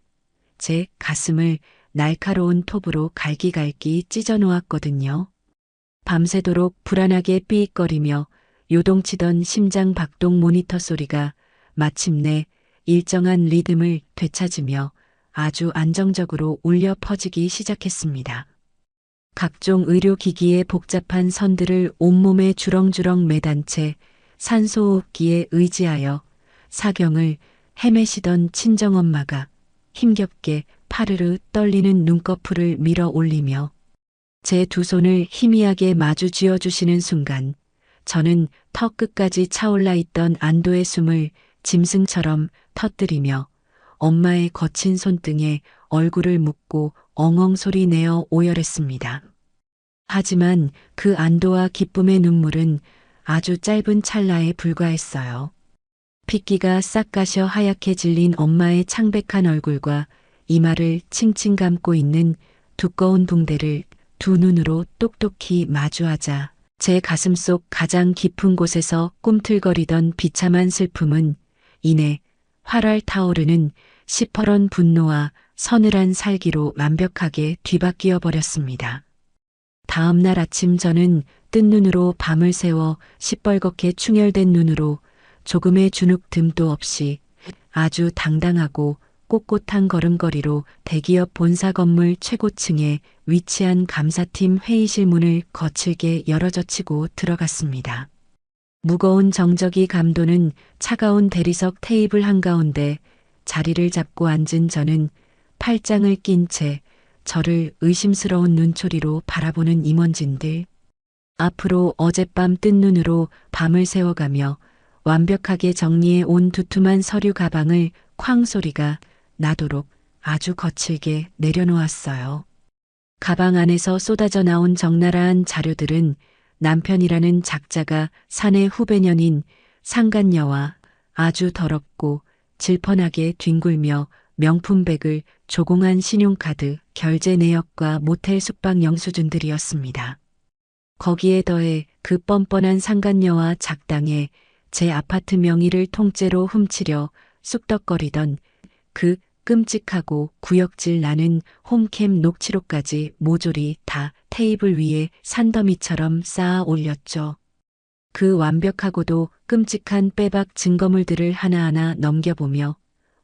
제 가슴을 날카로운 톱으로 갈기갈기 찢어놓았거든요. 밤새도록 불안하게 삐익거리며 요동치던 심장 박동 모니터 소리가 마침내 일정한 리듬을 되찾으며 아주 안정적으로 울려 퍼지기 시작했습니다. 각종 의료기기의 복잡한 선들을 온몸에 주렁주렁 매단 채 산소호흡기에 의지하여 사경을 헤매시던 친정엄마가 힘겹게 파르르 떨리는 눈꺼풀을 밀어 올리며 제 두 손을 희미하게 마주 쥐어주시는 순간 저는 턱 끝까지 차올라 있던 안도의 숨을 짐승처럼 터뜨리며 엄마의 거친 손등에 얼굴을 묻고 엉엉 소리 내어 오열했습니다. 하지만 그 안도와 기쁨의 눈물은 아주 짧은 찰나에 불과했어요. 핏기가 싹 가셔 하얗게 질린 엄마의 창백한 얼굴과 이마를 칭칭 감고 있는 두꺼운 붕대를 두 눈으로 똑똑히 마주하자 제 가슴속 가장 깊은 곳에서 꿈틀거리던 비참한 슬픔은 이내 활활 타오르는 시퍼런 분노와 서늘한 살기로 완벽하게 뒤바뀌어 버렸습니다. 다음 날 아침 저는 뜬 눈으로 밤을 새워 시뻘겋게 충혈된 눈으로 조금의 주눅 듦도 없이 아주 당당하고 꼿꼿한 걸음걸이로 대기업 본사 건물 최고층에 위치한 감사팀 회의실 문을 거칠게 열어젖히고 들어갔습니다. 무거운 정적이 감도는 차가운 대리석 테이블 한가운데 자리를 잡고 앉은 저는 팔짱을 낀 채 저를 의심스러운 눈초리로 바라보는 임원진들. 앞으로 어젯밤 뜬 눈으로 밤을 새워가며 완벽하게 정리해 온 두툼한 서류 가방을 쾅 소리가 나도록 아주 거칠게 내려놓았어요. 가방 안에서 쏟아져 나온 적나라한 자료들은 남편이라는 작자가 사내 후배년인 상간녀와 아주 더럽고 질펀하게 뒹굴며 명품백을 조공한 신용카드, 결제 내역과 모텔 숙박 영수증들이었습니다. 거기에 더해 그 뻔뻔한 상간녀와 작당에 제 아파트 명의를 통째로 훔치려 쑥덕거리던 그 끔찍하고 구역질 나는 홈캠 녹취록까지 모조리 다 테이블 위에 산더미처럼 쌓아 올렸죠. 그 완벽하고도 끔찍한 빼박 증거물들을 하나하나 넘겨보며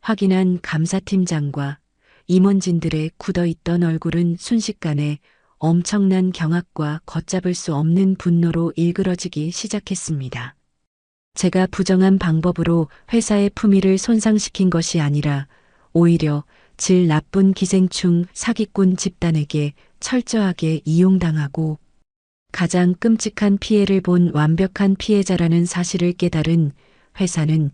확인한 감사팀장과 임원진들의 굳어있던 얼굴은 순식간에 엄청난 경악과 걷잡을 수 없는 분노로 일그러지기 시작했습니다. 제가 부정한 방법으로 회사의 품위를 손상시킨 것이 아니라 오히려 질 나쁜 기생충 사기꾼 집단에게 철저하게 이용당하고 가장 끔찍한 피해를 본 완벽한 피해자라는 사실을 깨달은 회사는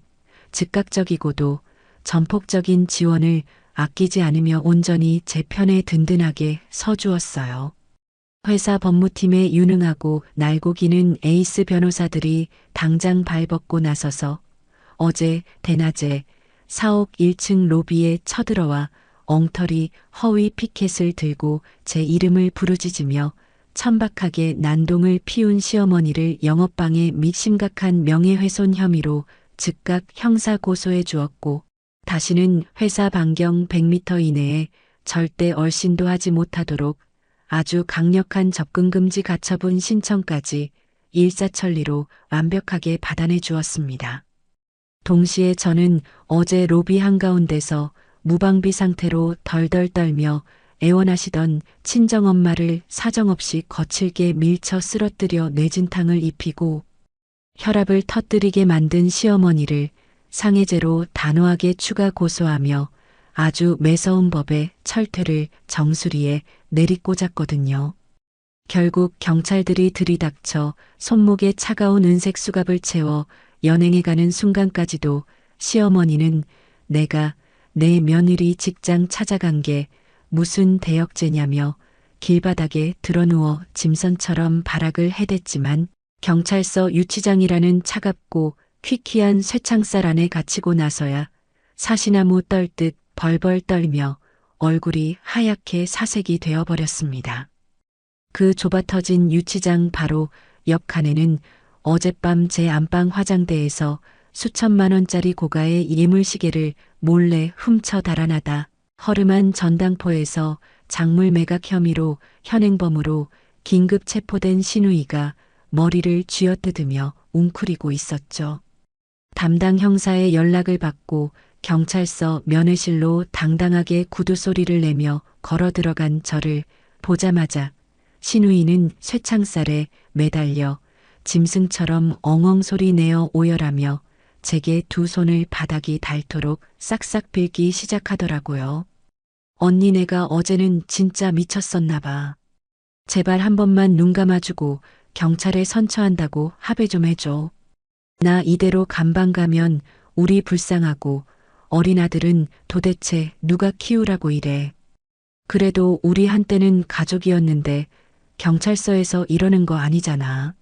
즉각적이고도 전폭적인 지원을 아끼지 않으며 온전히 제 편에 든든하게 서주었어요. 회사 법무팀의 유능하고 날고 기는 에이스 변호사들이 당장 발벗고 나서서 어제 대낮에 사옥 1층 로비에 쳐들어와 엉터리 허위 피켓을 들고 제 이름을 부르짖으며 천박하게 난동을 피운 시어머니를 영업방해 및 심각한 명예훼손 혐의로 즉각 형사 고소해 주었고 다시는 회사 반경 100m 이내에 절대 얼씬도 하지 못하도록 아주 강력한 접근 금지 가처분 신청까지 일사천리로 완벽하게 받아내 주었습니다. 동시에 저는 어제 로비 한가운데서 무방비 상태로 덜덜 떨며 애원하시던 친정엄마를 사정없이 거칠게 밀쳐 쓰러뜨려 뇌진탕을 입히고 혈압을 터뜨리게 만든 시어머니를 상해죄로 단호하게 추가 고소하며 아주 매서운 법의 철퇴를 정수리에 내리꽂았거든요. 결국 경찰들이 들이닥쳐 손목에 차가운 은색 수갑을 채워 연행해 가는 순간까지도 시어머니는 내가 내 며느리 직장 찾아간 게 무슨 대역죄냐며 길바닥에 드러누워 짐선처럼 발악을 해댔지만 경찰서 유치장이라는 차갑고 퀴퀴한 쇠창살 안에 갇히고 나서야 사시나무 떨듯 벌벌 떨며 얼굴이 하얗게 사색이 되어버렸습니다. 그 좁아터진 유치장 바로 옆 칸에는 어젯밤 제 안방 화장대에서 수천만 원짜리 고가의 예물시계를 몰래 훔쳐 달아나다 허름한 전당포에서 작물 매각 혐의로 현행범으로 긴급 체포된 시누이가 머리를 쥐어뜯으며 웅크리고 있었죠. 담당 형사의 연락을 받고 경찰서 면회실로 당당하게 구두 소리를 내며 걸어 들어간 저를 보자마자 시누이는 쇠창살에 매달려 짐승처럼 엉엉 소리 내어 오열하며 제게 두 손을 바닥이 닳도록 싹싹 빌기 시작하더라고요. 언니 내가 어제는 진짜 미쳤었나 봐. 제발 한 번만 눈 감아주고 경찰에 선처한다고 합의 좀 해줘. 나 이대로 감방 가면 우리 불쌍하고 어린 아들은 도대체 누가 키우라고 이래. 그래도 우리 한때는 가족이었는데 경찰서에서 이러는 거 아니잖아.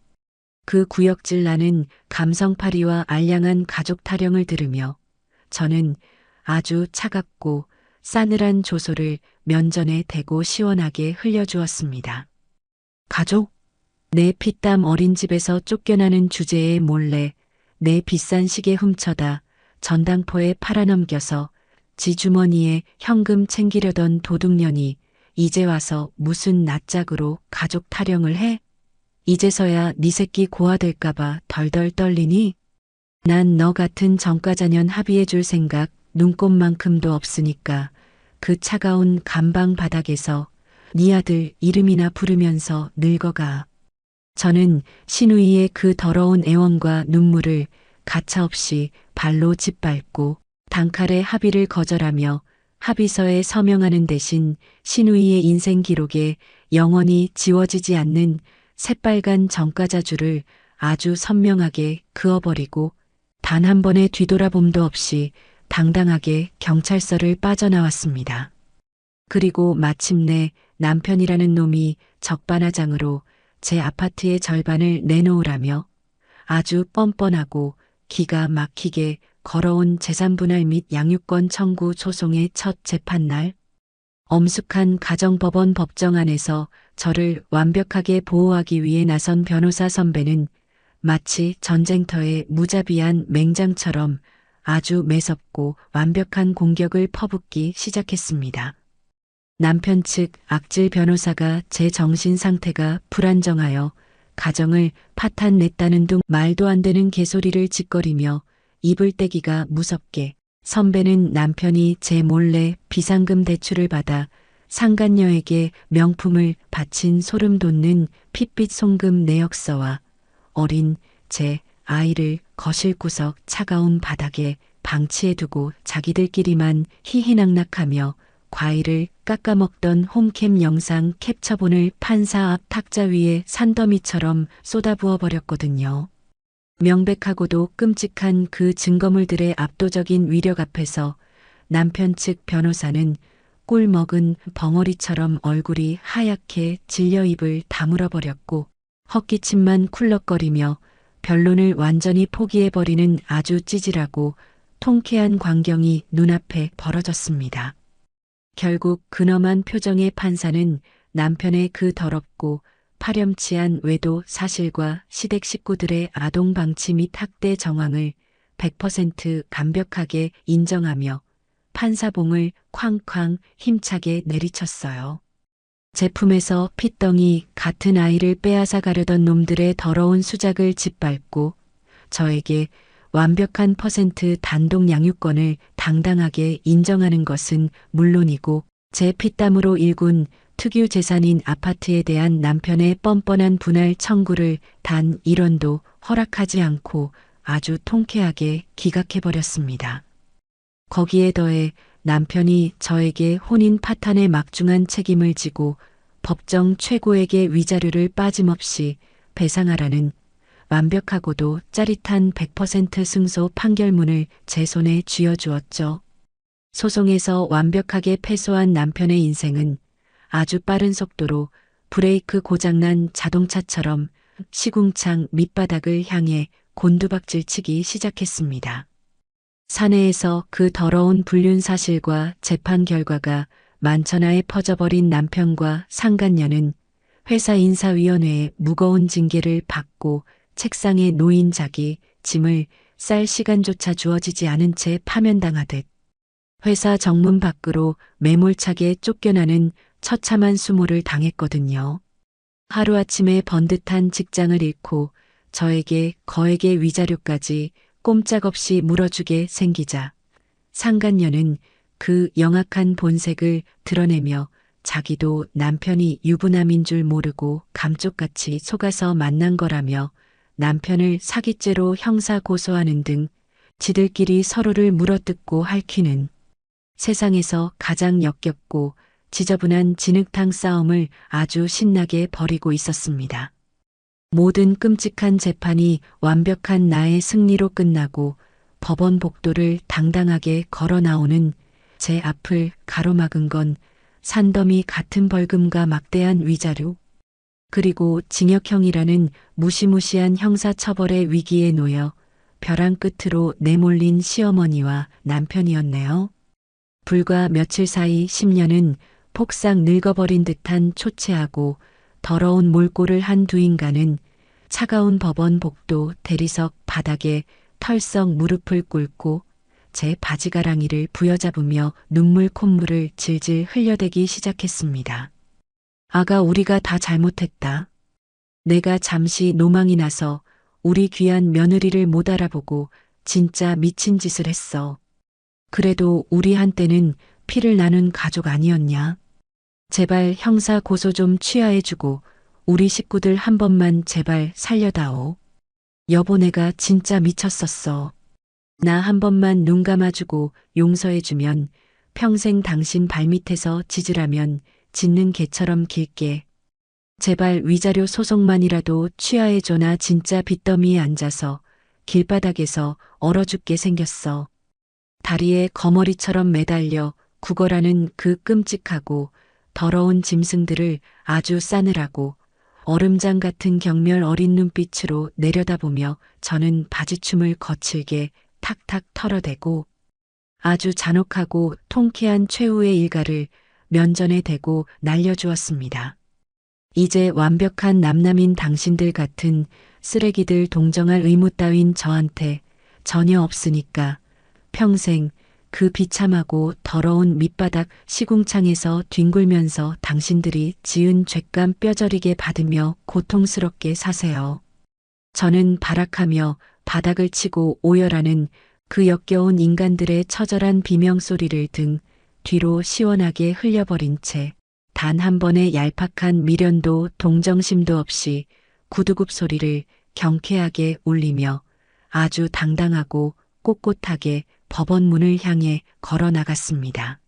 그 구역질 나는 감성파리와 알량한 가족 타령을 들으며 저는 아주 차갑고 싸늘한 조소를 면전에 대고 시원하게 흘려주었습니다. 가족? 내 피땀 어린 집에서 쫓겨나는 주제에 몰래 내 비싼 시계 훔쳐다 전당포에 팔아넘겨서 지 주머니에 현금 챙기려던 도둑년이 이제 와서 무슨 낯짝으로 가족 타령을 해? 이제서야 네 새끼 고아될까봐 덜덜 떨리니? 난 너 같은 전과자년 합의해줄 생각 눈꼽만큼도 없으니까 그 차가운 감방 바닥에서 네 아들 이름이나 부르면서 늙어가. 저는 신우이의 그 더러운 애원과 눈물을 가차없이 발로 짓밟고 단칼에 합의를 거절하며 합의서에 서명하는 대신 신우이의 인생 기록에 영원히 지워지지 않는 새빨간 전과자줄을 아주 선명하게 그어버리고 단 한 번의 뒤돌아봄도 없이 당당하게 경찰서를 빠져나왔습니다. 그리고 마침내 남편이라는 놈이 적반하장으로 제 아파트의 절반을 내놓으라며 아주 뻔뻔하고 기가 막히게 걸어온 재산분할 및 양육권 청구 소송의 첫 재판날, 엄숙한 가정법원 법정 안에서 저를 완벽하게 보호하기 위해 나선 변호사 선배는 마치 전쟁터의 무자비한 맹장처럼 아주 매섭고 완벽한 공격을 퍼붓기 시작했습니다. 남편 측 악질 변호사가 제 정신 상태가 불안정하여 가정을 파탄냈다는 둥 말도 안 되는 개소리를 짓거리며 입을 떼기가 무섭게 선배는 남편이 제 몰래 비상금 대출을 받아 상간녀에게 명품을 바친 소름 돋는 핏빛 송금 내역서와 어린 제 아이를 거실 구석 차가운 바닥에 방치해두고 자기들끼리만 희희낙낙하며 과일을 깎아먹던 홈캠 영상 캡처본을 판사 앞 탁자 위에 산더미처럼 쏟아부어 버렸거든요. 명백하고도 끔찍한 그 증거물들의 압도적인 위력 앞에서 남편 측 변호사는 꿀 먹은 벙어리처럼 얼굴이 하얗게 질려 입을 다물어 버렸고 헛기침만 쿨럭거리며 변론을 완전히 포기해버리는 아주 찌질하고 통쾌한 광경이 눈앞에 벌어졌습니다. 결국 근엄한 표정의 판사는 남편의 그 더럽고 파렴치한 외도 사실과 시댁 식구들의 아동 방치 및 학대 정황을 100% 완벽하게 인정하며 판사봉을 쾅쾅 힘차게 내리쳤어요. 제품에서 핏덩이 같은 아이를 빼앗아 가려던 놈들의 더러운 수작을 짓밟고 저에게 완벽한 퍼센트 단독 양육권을 당당하게 인정하는 것은 물론이고 제 피땀으로 일군 특유 재산인 아파트에 대한 남편의 뻔뻔한 분할 청구를 단 1원도 허락하지 않고 아주 통쾌하게 기각해버렸습니다. 거기에 더해 남편이 저에게 혼인 파탄의 막중한 책임을 지고 법정 최고에게 위자료를 빠짐없이 배상하라는 완벽하고도 짜릿한 100% 승소 판결문을 제 손에 쥐어주었죠. 소송에서 완벽하게 패소한 남편의 인생은 아주 빠른 속도로 브레이크 고장난 자동차처럼 시궁창 밑바닥을 향해 곤두박질치기 시작했습니다. 사내에서 그 더러운 불륜 사실과 재판 결과가 만천하에 퍼져버린 남편과 상간녀는 회사 인사위원회에 무거운 징계를 받고 책상에 놓인 자기 짐을 쌀 시간조차 주어지지 않은 채 파면당하듯 회사 정문 밖으로 매몰차게 쫓겨나는 처참한 수모를 당했거든요. 하루아침에 번듯한 직장을 잃고 저에게 거액의 위자료까지 꼼짝없이 물어주게 생기자 상간녀는 그 영악한 본색을 드러내며 자기도 남편이 유부남인 줄 모르고 감쪽같이 속아서 만난 거라며 남편을 사기죄로 형사 고소하는 등 지들끼리 서로를 물어뜯고 핥히는 세상에서 가장 역겹고 지저분한 진흙탕 싸움을 아주 신나게 벌이고 있었습니다. 모든 끔찍한 재판이 완벽한 나의 승리로 끝나고 법원 복도를 당당하게 걸어 나오는 제 앞을 가로막은 건 산더미 같은 벌금과 막대한 위자료, 그리고 징역형이라는 무시무시한 형사처벌의 위기에 놓여 벼랑 끝으로 내몰린 시어머니와 남편이었네요. 불과 며칠 사이 10년은 폭삭 늙어버린 듯한 초췌하고 더러운 몰골을 한 두 인간은 차가운 법원 복도 대리석 바닥에 털썩 무릎을 꿇고 제 바지가랑이를 부여잡으며 눈물 콧물을 질질 흘려대기 시작했습니다. 아가, 우리가 다 잘못했다. 내가 잠시 노망이 나서 우리 귀한 며느리를 못 알아보고 진짜 미친 짓을 했어. 그래도 우리 한때는 피를 나눈 가족 아니었냐? 제발 형사 고소 좀 취하해주고 우리 식구들 한 번만 제발 살려다오. 여보, 내가 진짜 미쳤었어. 나 한 번만 눈 감아주고 용서해주면 평생 당신 발밑에서 짖으라면 짖는 개처럼 길게. 제발 위자료 소송만이라도 취하해줘. 나 진짜 빚더미에 앉아서 길바닥에서 얼어 죽게 생겼어. 다리에 거머리처럼 매달려 구걸하는 그 끔찍하고 더러운 짐승들을 아주 싸늘하고 얼음장 같은 경멸 어린 눈빛으로 내려다보며 저는 바지춤을 거칠게 탁탁 털어대고 아주 잔혹하고 통쾌한 최후의 일가를 면전에 대고 날려주었습니다. 이제 완벽한 남남인 당신들 같은 쓰레기들 동정할 의무 따윈 저한테 전혀 없으니까 평생 그 비참하고 더러운 밑바닥 시궁창에서 뒹굴면서 당신들이 지은 죄감 뼈저리게 받으며 고통스럽게 사세요. 저는 발악하며 바닥을 치고 오열하는 그 역겨운 인간들의 처절한 비명소리를 등 뒤로 시원하게 흘려버린 채 단 한 번의 얄팍한 미련도 동정심도 없이 구두굽 소리를 경쾌하게 울리며 아주 당당하고 꼿꼿하게 법원 문을 향해 걸어 나갔습니다.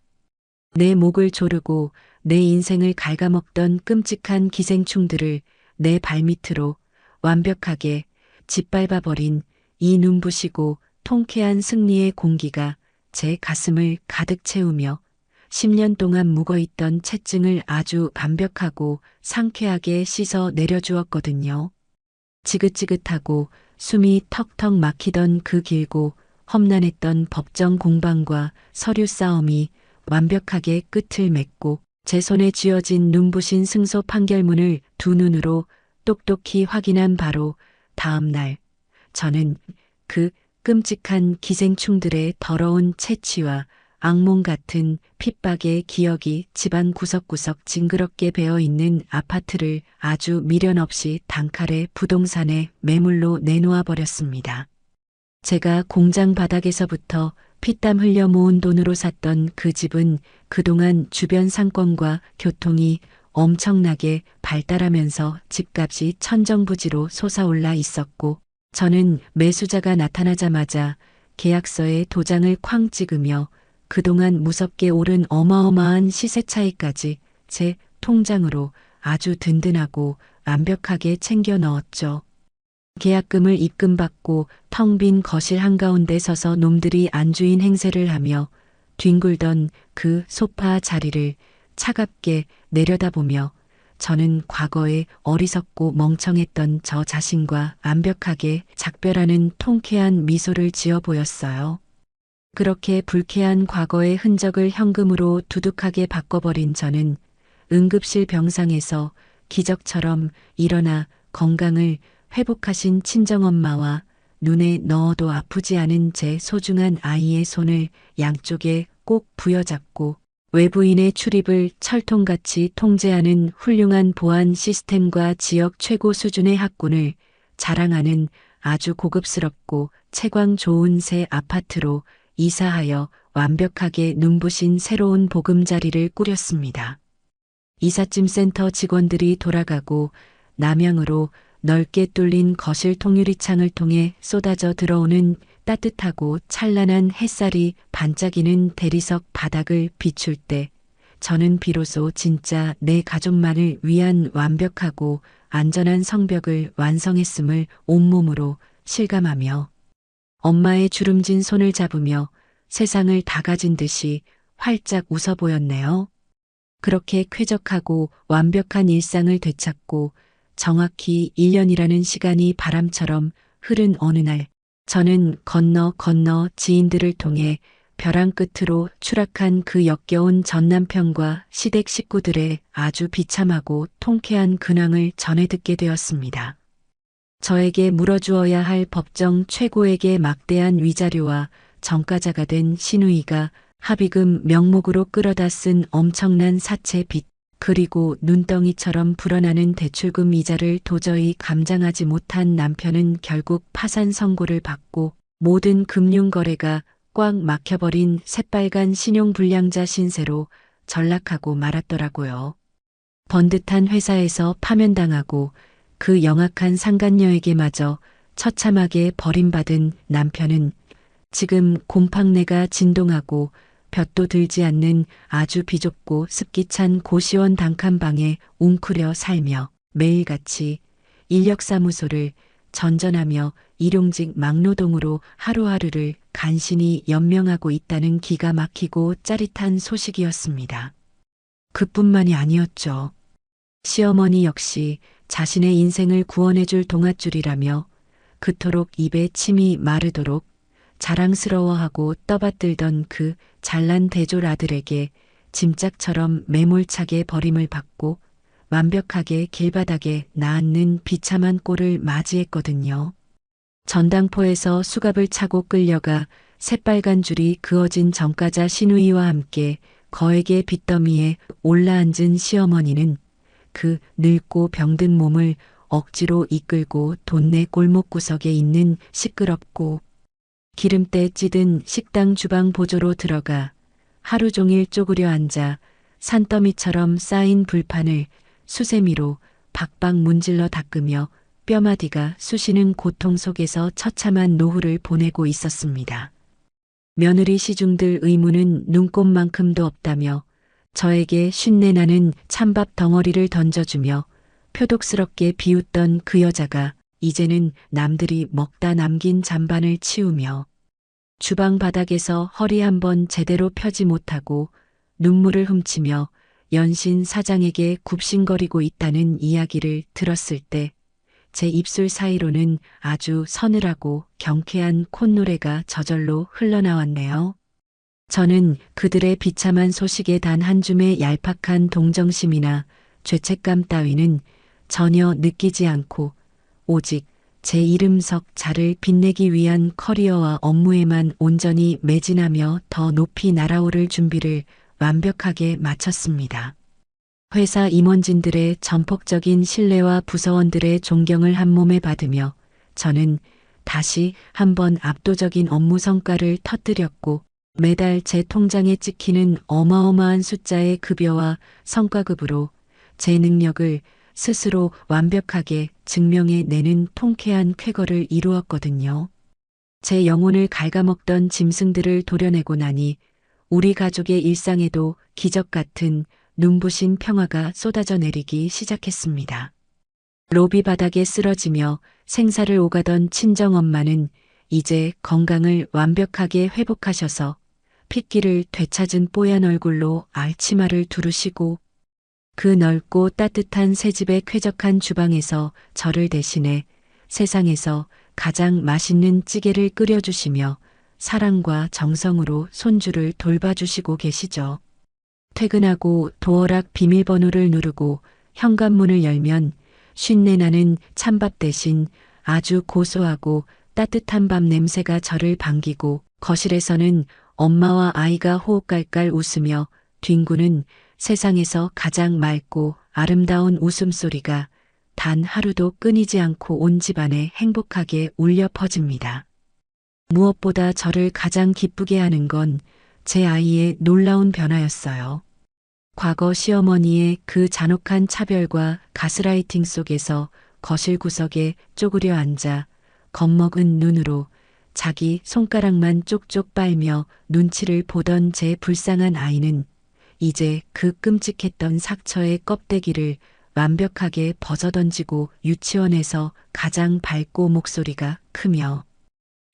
내 목을 조르고 내 인생을 갉아먹던 끔찍한 기생충들을 내 발밑으로 완벽하게 짓밟아버린 이 눈부시고 통쾌한 승리의 공기가 제 가슴을 가득 채우며 10년 동안 묵어있던 채증을 아주 완벽하고 상쾌하게 씻어 내려주었거든요. 지긋지긋하고 숨이 턱턱 막히던 그 길고 험난했던 법정 공방과 서류 싸움이 완벽하게 끝을 맺고 제 손에 쥐어진 눈부신 승소 판결문을 두 눈으로 똑똑히 확인한 바로 다음 날, 저는 그 끔찍한 기생충들의 더러운 채취와 악몽 같은 핍박의 기억이 집안 구석구석 징그럽게 배어있는 아파트를 아주 미련 없이 단칼에 부동산에 매물로 내놓아 버렸습니다. 제가 공장 바닥에서부터 피땀 흘려 모은 돈으로 샀던 그 집은 그동안 주변 상권과 교통이 엄청나게 발달하면서 집값이 천정부지로 솟아올라 있었고, 저는 매수자가 나타나자마자 계약서에 도장을 쾅 찍으며 그동안 무섭게 오른 어마어마한 시세 차익까지 제 통장으로 아주 든든하고 완벽하게 챙겨 넣었죠. 계약금을 입금받고 텅 빈 거실 한가운데 서서 놈들이 안주인 행세를 하며 뒹굴던 그 소파 자리를 차갑게 내려다보며 저는 과거에 어리석고 멍청했던 저 자신과 완벽하게 작별하는 통쾌한 미소를 지어 보였어요. 그렇게 불쾌한 과거의 흔적을 현금으로 두둑하게 바꿔버린 저는 응급실 병상에서 기적처럼 일어나 건강을 회복하신 친정엄마와 눈에 넣어도 아프지 않은 제 소중한 아이의 손을 양쪽에 꼭 부여잡고 외부인의 출입을 철통같이 통제하는 훌륭한 보안 시스템과 지역 최고 수준의 학군을 자랑하는 아주 고급스럽고 채광 좋은 새 아파트로 이사하여 완벽하게 눈부신 새로운 보금자리를 꾸렸습니다. 이삿짐 센터 직원들이 돌아가고 남향으로 넓게 뚫린 거실 통유리창을 통해 쏟아져 들어오는 따뜻하고 찬란한 햇살이 반짝이는 대리석 바닥을 비출 때 저는 비로소 진짜 내 가족만을 위한 완벽하고 안전한 성벽을 완성했음을 온몸으로 실감하며 엄마의 주름진 손을 잡으며 세상을 다 가진 듯이 활짝 웃어 보였네요. 그렇게 쾌적하고 완벽한 일상을 되찾고 정확히 1년이라는 시간이 바람처럼 흐른 어느 날, 저는 건너 지인들을 통해 벼랑 끝으로 추락한 그 역겨운 전남편과 시댁 식구들의 아주 비참하고 통쾌한 근황을 전해 듣게 되었습니다. 저에게 물어주어야 할 법정 최고에게 막대한 위자료와 전과자가 된 시누이가 합의금 명목으로 끌어다 쓴 엄청난 사채 빚, 그리고 눈덩이처럼 불어나는 대출금 이자를 도저히 감당하지 못한 남편은 결국 파산 선고를 받고 모든 금융거래가 꽉 막혀버린 새빨간 신용불량자 신세로 전락하고 말았더라고요. 번듯한 회사에서 파면당하고 그 영악한 상간녀에게마저 처참하게 버림받은 남편은 지금 곰팡내가 진동하고 볕도 들지 않는 아주 비좁고 습기찬 고시원 단칸방에 웅크려 살며 매일같이 인력사무소를 전전하며 일용직 막노동으로 하루하루를 간신히 연명하고 있다는 기가 막히고 짜릿한 소식이었습니다. 그뿐만이 아니었죠. 시어머니 역시 자신의 인생을 구원해줄 동아줄이라며 그토록 입에 침이 마르도록 자랑스러워하고 떠받들던 그 잘난 대졸 아들에게 짐짝처럼 매몰차게 버림을 받고 완벽하게 길바닥에 나앉는 비참한 꼴을 맞이했거든요. 전당포에서 수갑을 차고 끌려가 새빨간 줄이 그어진 전과자 시누이와 함께 거액의 빚더미에 올라앉은 시어머니는 그 늙고 병든 몸을 억지로 이끌고 동네 골목구석에 있는 시끄럽고 기름때 찌든 식당 주방 보조로 들어가 하루 종일 쪼그려 앉아 산더미처럼 쌓인 불판을 수세미로 박박 문질러 닦으며 뼈마디가 쑤시는 고통 속에서 처참한 노후를 보내고 있었습니다. 며느리 시중들 의무는 눈꼽만큼도 없다며 저에게 쉰내나는 찬밥 덩어리를 던져주며 표독스럽게 비웃던 그 여자가 이제는 남들이 먹다 남긴 잔반을 치우며 주방 바닥에서 허리 한번 제대로 펴지 못하고 눈물을 훔치며 연신 사장에게 굽신거리고 있다는 이야기를 들었을 때 제 입술 사이로는 아주 서늘하고 경쾌한 콧노래가 저절로 흘러나왔네요. 저는 그들의 비참한 소식에 단 한 줌의 얄팍한 동정심이나 죄책감 따위는 전혀 느끼지 않고 오직 제 이름석 자를 빛내기 위한 커리어와 업무에만 온전히 매진하며 더 높이 날아오를 준비를 완벽하게 마쳤습니다. 회사 임원진들의 전폭적인 신뢰와 부서원들의 존경을 한몸에 받으며 저는 다시 한번 압도적인 업무 성과를 터뜨렸고 매달 제 통장에 찍히는 어마어마한 숫자의 급여와 성과급으로 제 능력을 스스로 완벽하게 증명해내는 통쾌한 쾌거를 이루었거든요. 제 영혼을 갉아먹던 짐승들을 도려내고 나니 우리 가족의 일상에도 기적 같은 눈부신 평화가 쏟아져 내리기 시작했습니다. 로비 바닥에 쓰러지며 생사를 오가던 친정엄마는 이제 건강을 완벽하게 회복하셔서 핏기를 되찾은 뽀얀 얼굴로 알치마를 두르시고 그 넓고 따뜻한 새집의 쾌적한 주방에서 저를 대신해 세상에서 가장 맛있는 찌개를 끓여주시며 사랑과 정성으로 손주를 돌봐주시고 계시죠. 퇴근하고 도어락 비밀번호를 누르고 현관문을 열면 쉰내나는 찬밥 대신 아주 고소하고 따뜻한 밥 냄새가 저를 반기고 거실에서는 엄마와 아이가 호흡깔깔 웃으며 뒹구는 세상에서 가장 맑고 아름다운 웃음소리가 단 하루도 끊이지 않고 온 집안에 행복하게 울려 퍼집니다. 무엇보다 저를 가장 기쁘게 하는 건 제 아이의 놀라운 변화였어요. 과거 시어머니의 그 잔혹한 차별과 가스라이팅 속에서 거실 구석에 쪼그려 앉아 겁먹은 눈으로 자기 손가락만 쪽쪽 빨며 눈치를 보던 제 불쌍한 아이는 이제 그 끔찍했던 상처의 껍데기를 완벽하게 벗어던지고 유치원에서 가장 밝고 목소리가 크며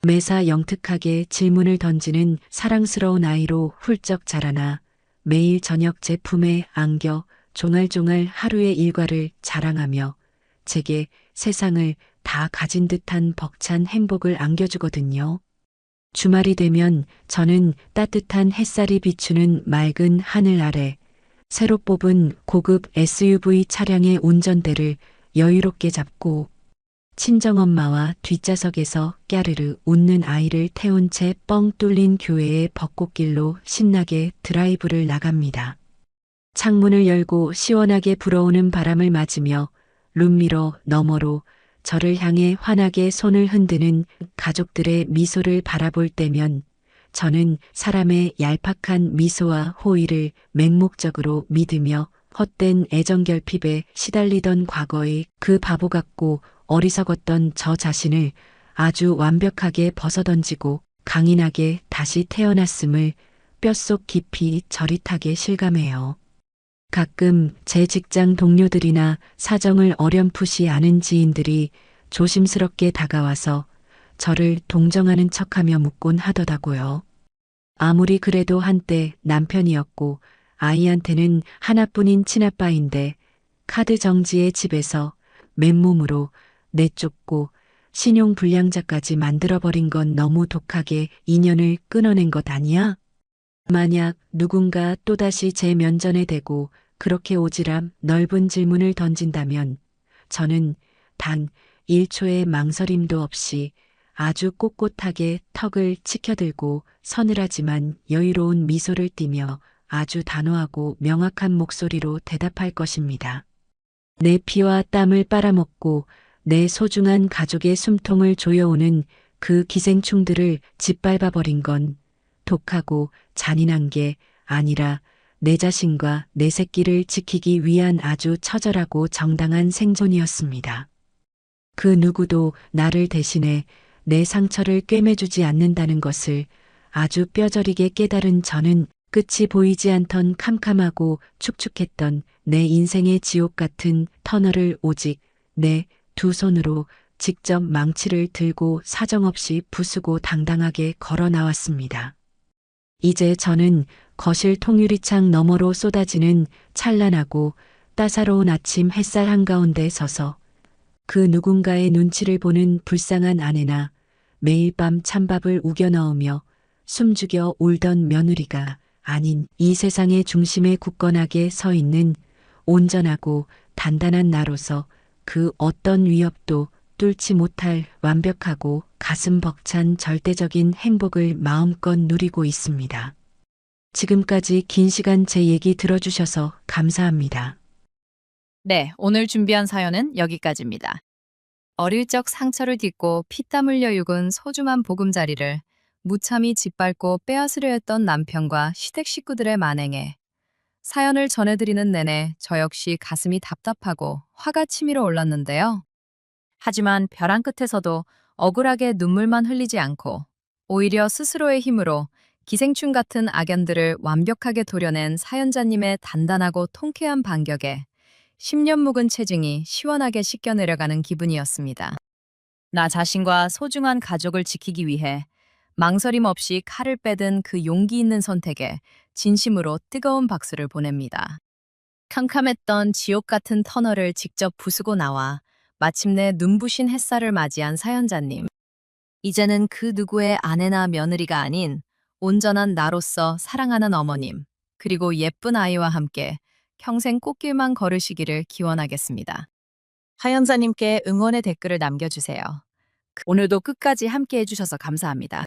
매사 영특하게 질문을 던지는 사랑스러운 아이로 훌쩍 자라나 매일 저녁 제품에 안겨 종알종알 하루의 일과를 자랑하며 제게 세상을 다 가진 듯한 벅찬 행복을 안겨주거든요. 주말이 되면 저는 따뜻한 햇살이 비추는 맑은 하늘 아래 새로 뽑은 고급 SUV 차량의 운전대를 여유롭게 잡고 친정엄마와 뒷좌석에서 깨르르 웃는 아이를 태운 채 뻥 뚫린 교회의 벚꽃길로 신나게 드라이브를 나갑니다. 창문을 열고 시원하게 불어오는 바람을 맞으며 룸미러 너머로 저를 향해 환하게 손을 흔드는 가족들의 미소를 바라볼 때면 저는 사람의 얄팍한 미소와 호의를 맹목적으로 믿으며 헛된 애정 결핍에 시달리던 과거의 그 바보 같고 어리석었던 저 자신을 아주 완벽하게 벗어던지고 강인하게 다시 태어났음을 뼛속 깊이 저릿하게 실감해요. 가끔 제 직장 동료들이나 사정을 어렴풋이 아는 지인들이 조심스럽게 다가와서 저를 동정하는 척하며 묻곤 하더라고요. 아무리 그래도 한때 남편이었고 아이한테는 하나뿐인 친아빠인데 카드 정지의 집에서 맨몸으로 내쫓고 신용불량자까지 만들어버린 건 너무 독하게 인연을 끊어낸 것 아니야? 만약 누군가 또다시 제 면전에 대고 그렇게 오지랖 넓은 질문을 던진다면 저는 단 1초의 망설임도 없이 아주 꼿꼿하게 턱을 치켜들고 서늘하지만 여유로운 미소를 띠며 아주 단호하고 명확한 목소리로 대답할 것입니다. 내 피와 땀을 빨아먹고 내 소중한 가족의 숨통을 조여오는 그 기생충들을 짓밟아버린 건 독하고 잔인한 게 아니라 내 자신과 내 새끼를 지키기 위한 아주 처절하고 정당한 생존이었습니다. 그 누구도 나를 대신해 내 상처를 꿰매주지 않는다는 것을 아주 뼈저리게 깨달은 저는 끝이 보이지 않던 캄캄하고 축축했던 내 인생의 지옥 같은 터널을 오직 내 두 손으로 직접 망치를 들고 사정없이 부수고 당당하게 걸어 나왔습니다. 이제 저는 거실 통유리창 너머로 쏟아지는 찬란하고 따사로운 아침 햇살 한가운데 서서 그 누군가의 눈치를 보는 불쌍한 아내나 매일 밤 찬밥을 우겨 넣으며 숨죽여 울던 며느리가 아닌 이 세상의 중심에 굳건하게 서 있는 온전하고 단단한 나로서 그 어떤 위협도 뚫지 못할 완벽하고 가슴 벅찬 절대적인 행복을 마음껏 누리고 있습니다. 지금까지 긴 시간 제 얘기 들어주셔서 감사합니다. 네, 오늘 준비한 사연은 여기까지입니다. 어릴 적 상처를 딛고 피땀 흘려 육은 소중한 보금자리를 무참히 짓밟고 빼앗으려 했던 남편과 시댁 식구들의 만행에 사연을 전해드리는 내내 저 역시 가슴이 답답하고 화가 치밀어 올랐는데요. 하지만 벼랑 끝에서도 억울하게 눈물만 흘리지 않고 오히려 스스로의 힘으로 기생충 같은 악연들을 완벽하게 도려낸 사연자님의 단단하고 통쾌한 반격에 10년 묵은 체증이 시원하게 씻겨 내려가는 기분이었습니다. 나 자신과 소중한 가족을 지키기 위해 망설임 없이 칼을 빼든 그 용기 있는 선택에 진심으로 뜨거운 박수를 보냅니다. 캄캄했던 지옥 같은 터널을 직접 부수고 나와 마침내 눈부신 햇살을 맞이한 사연자님. 이제는 그 누구의 아내나 며느리가 아닌 온전한 나로서 사랑하는 어머님, 그리고 예쁜 아이와 함께 평생 꽃길만 걸으시기를 기원하겠습니다. 사연자님께 응원의 댓글을 남겨주세요. 오늘도 끝까지 함께 해주셔서 감사합니다.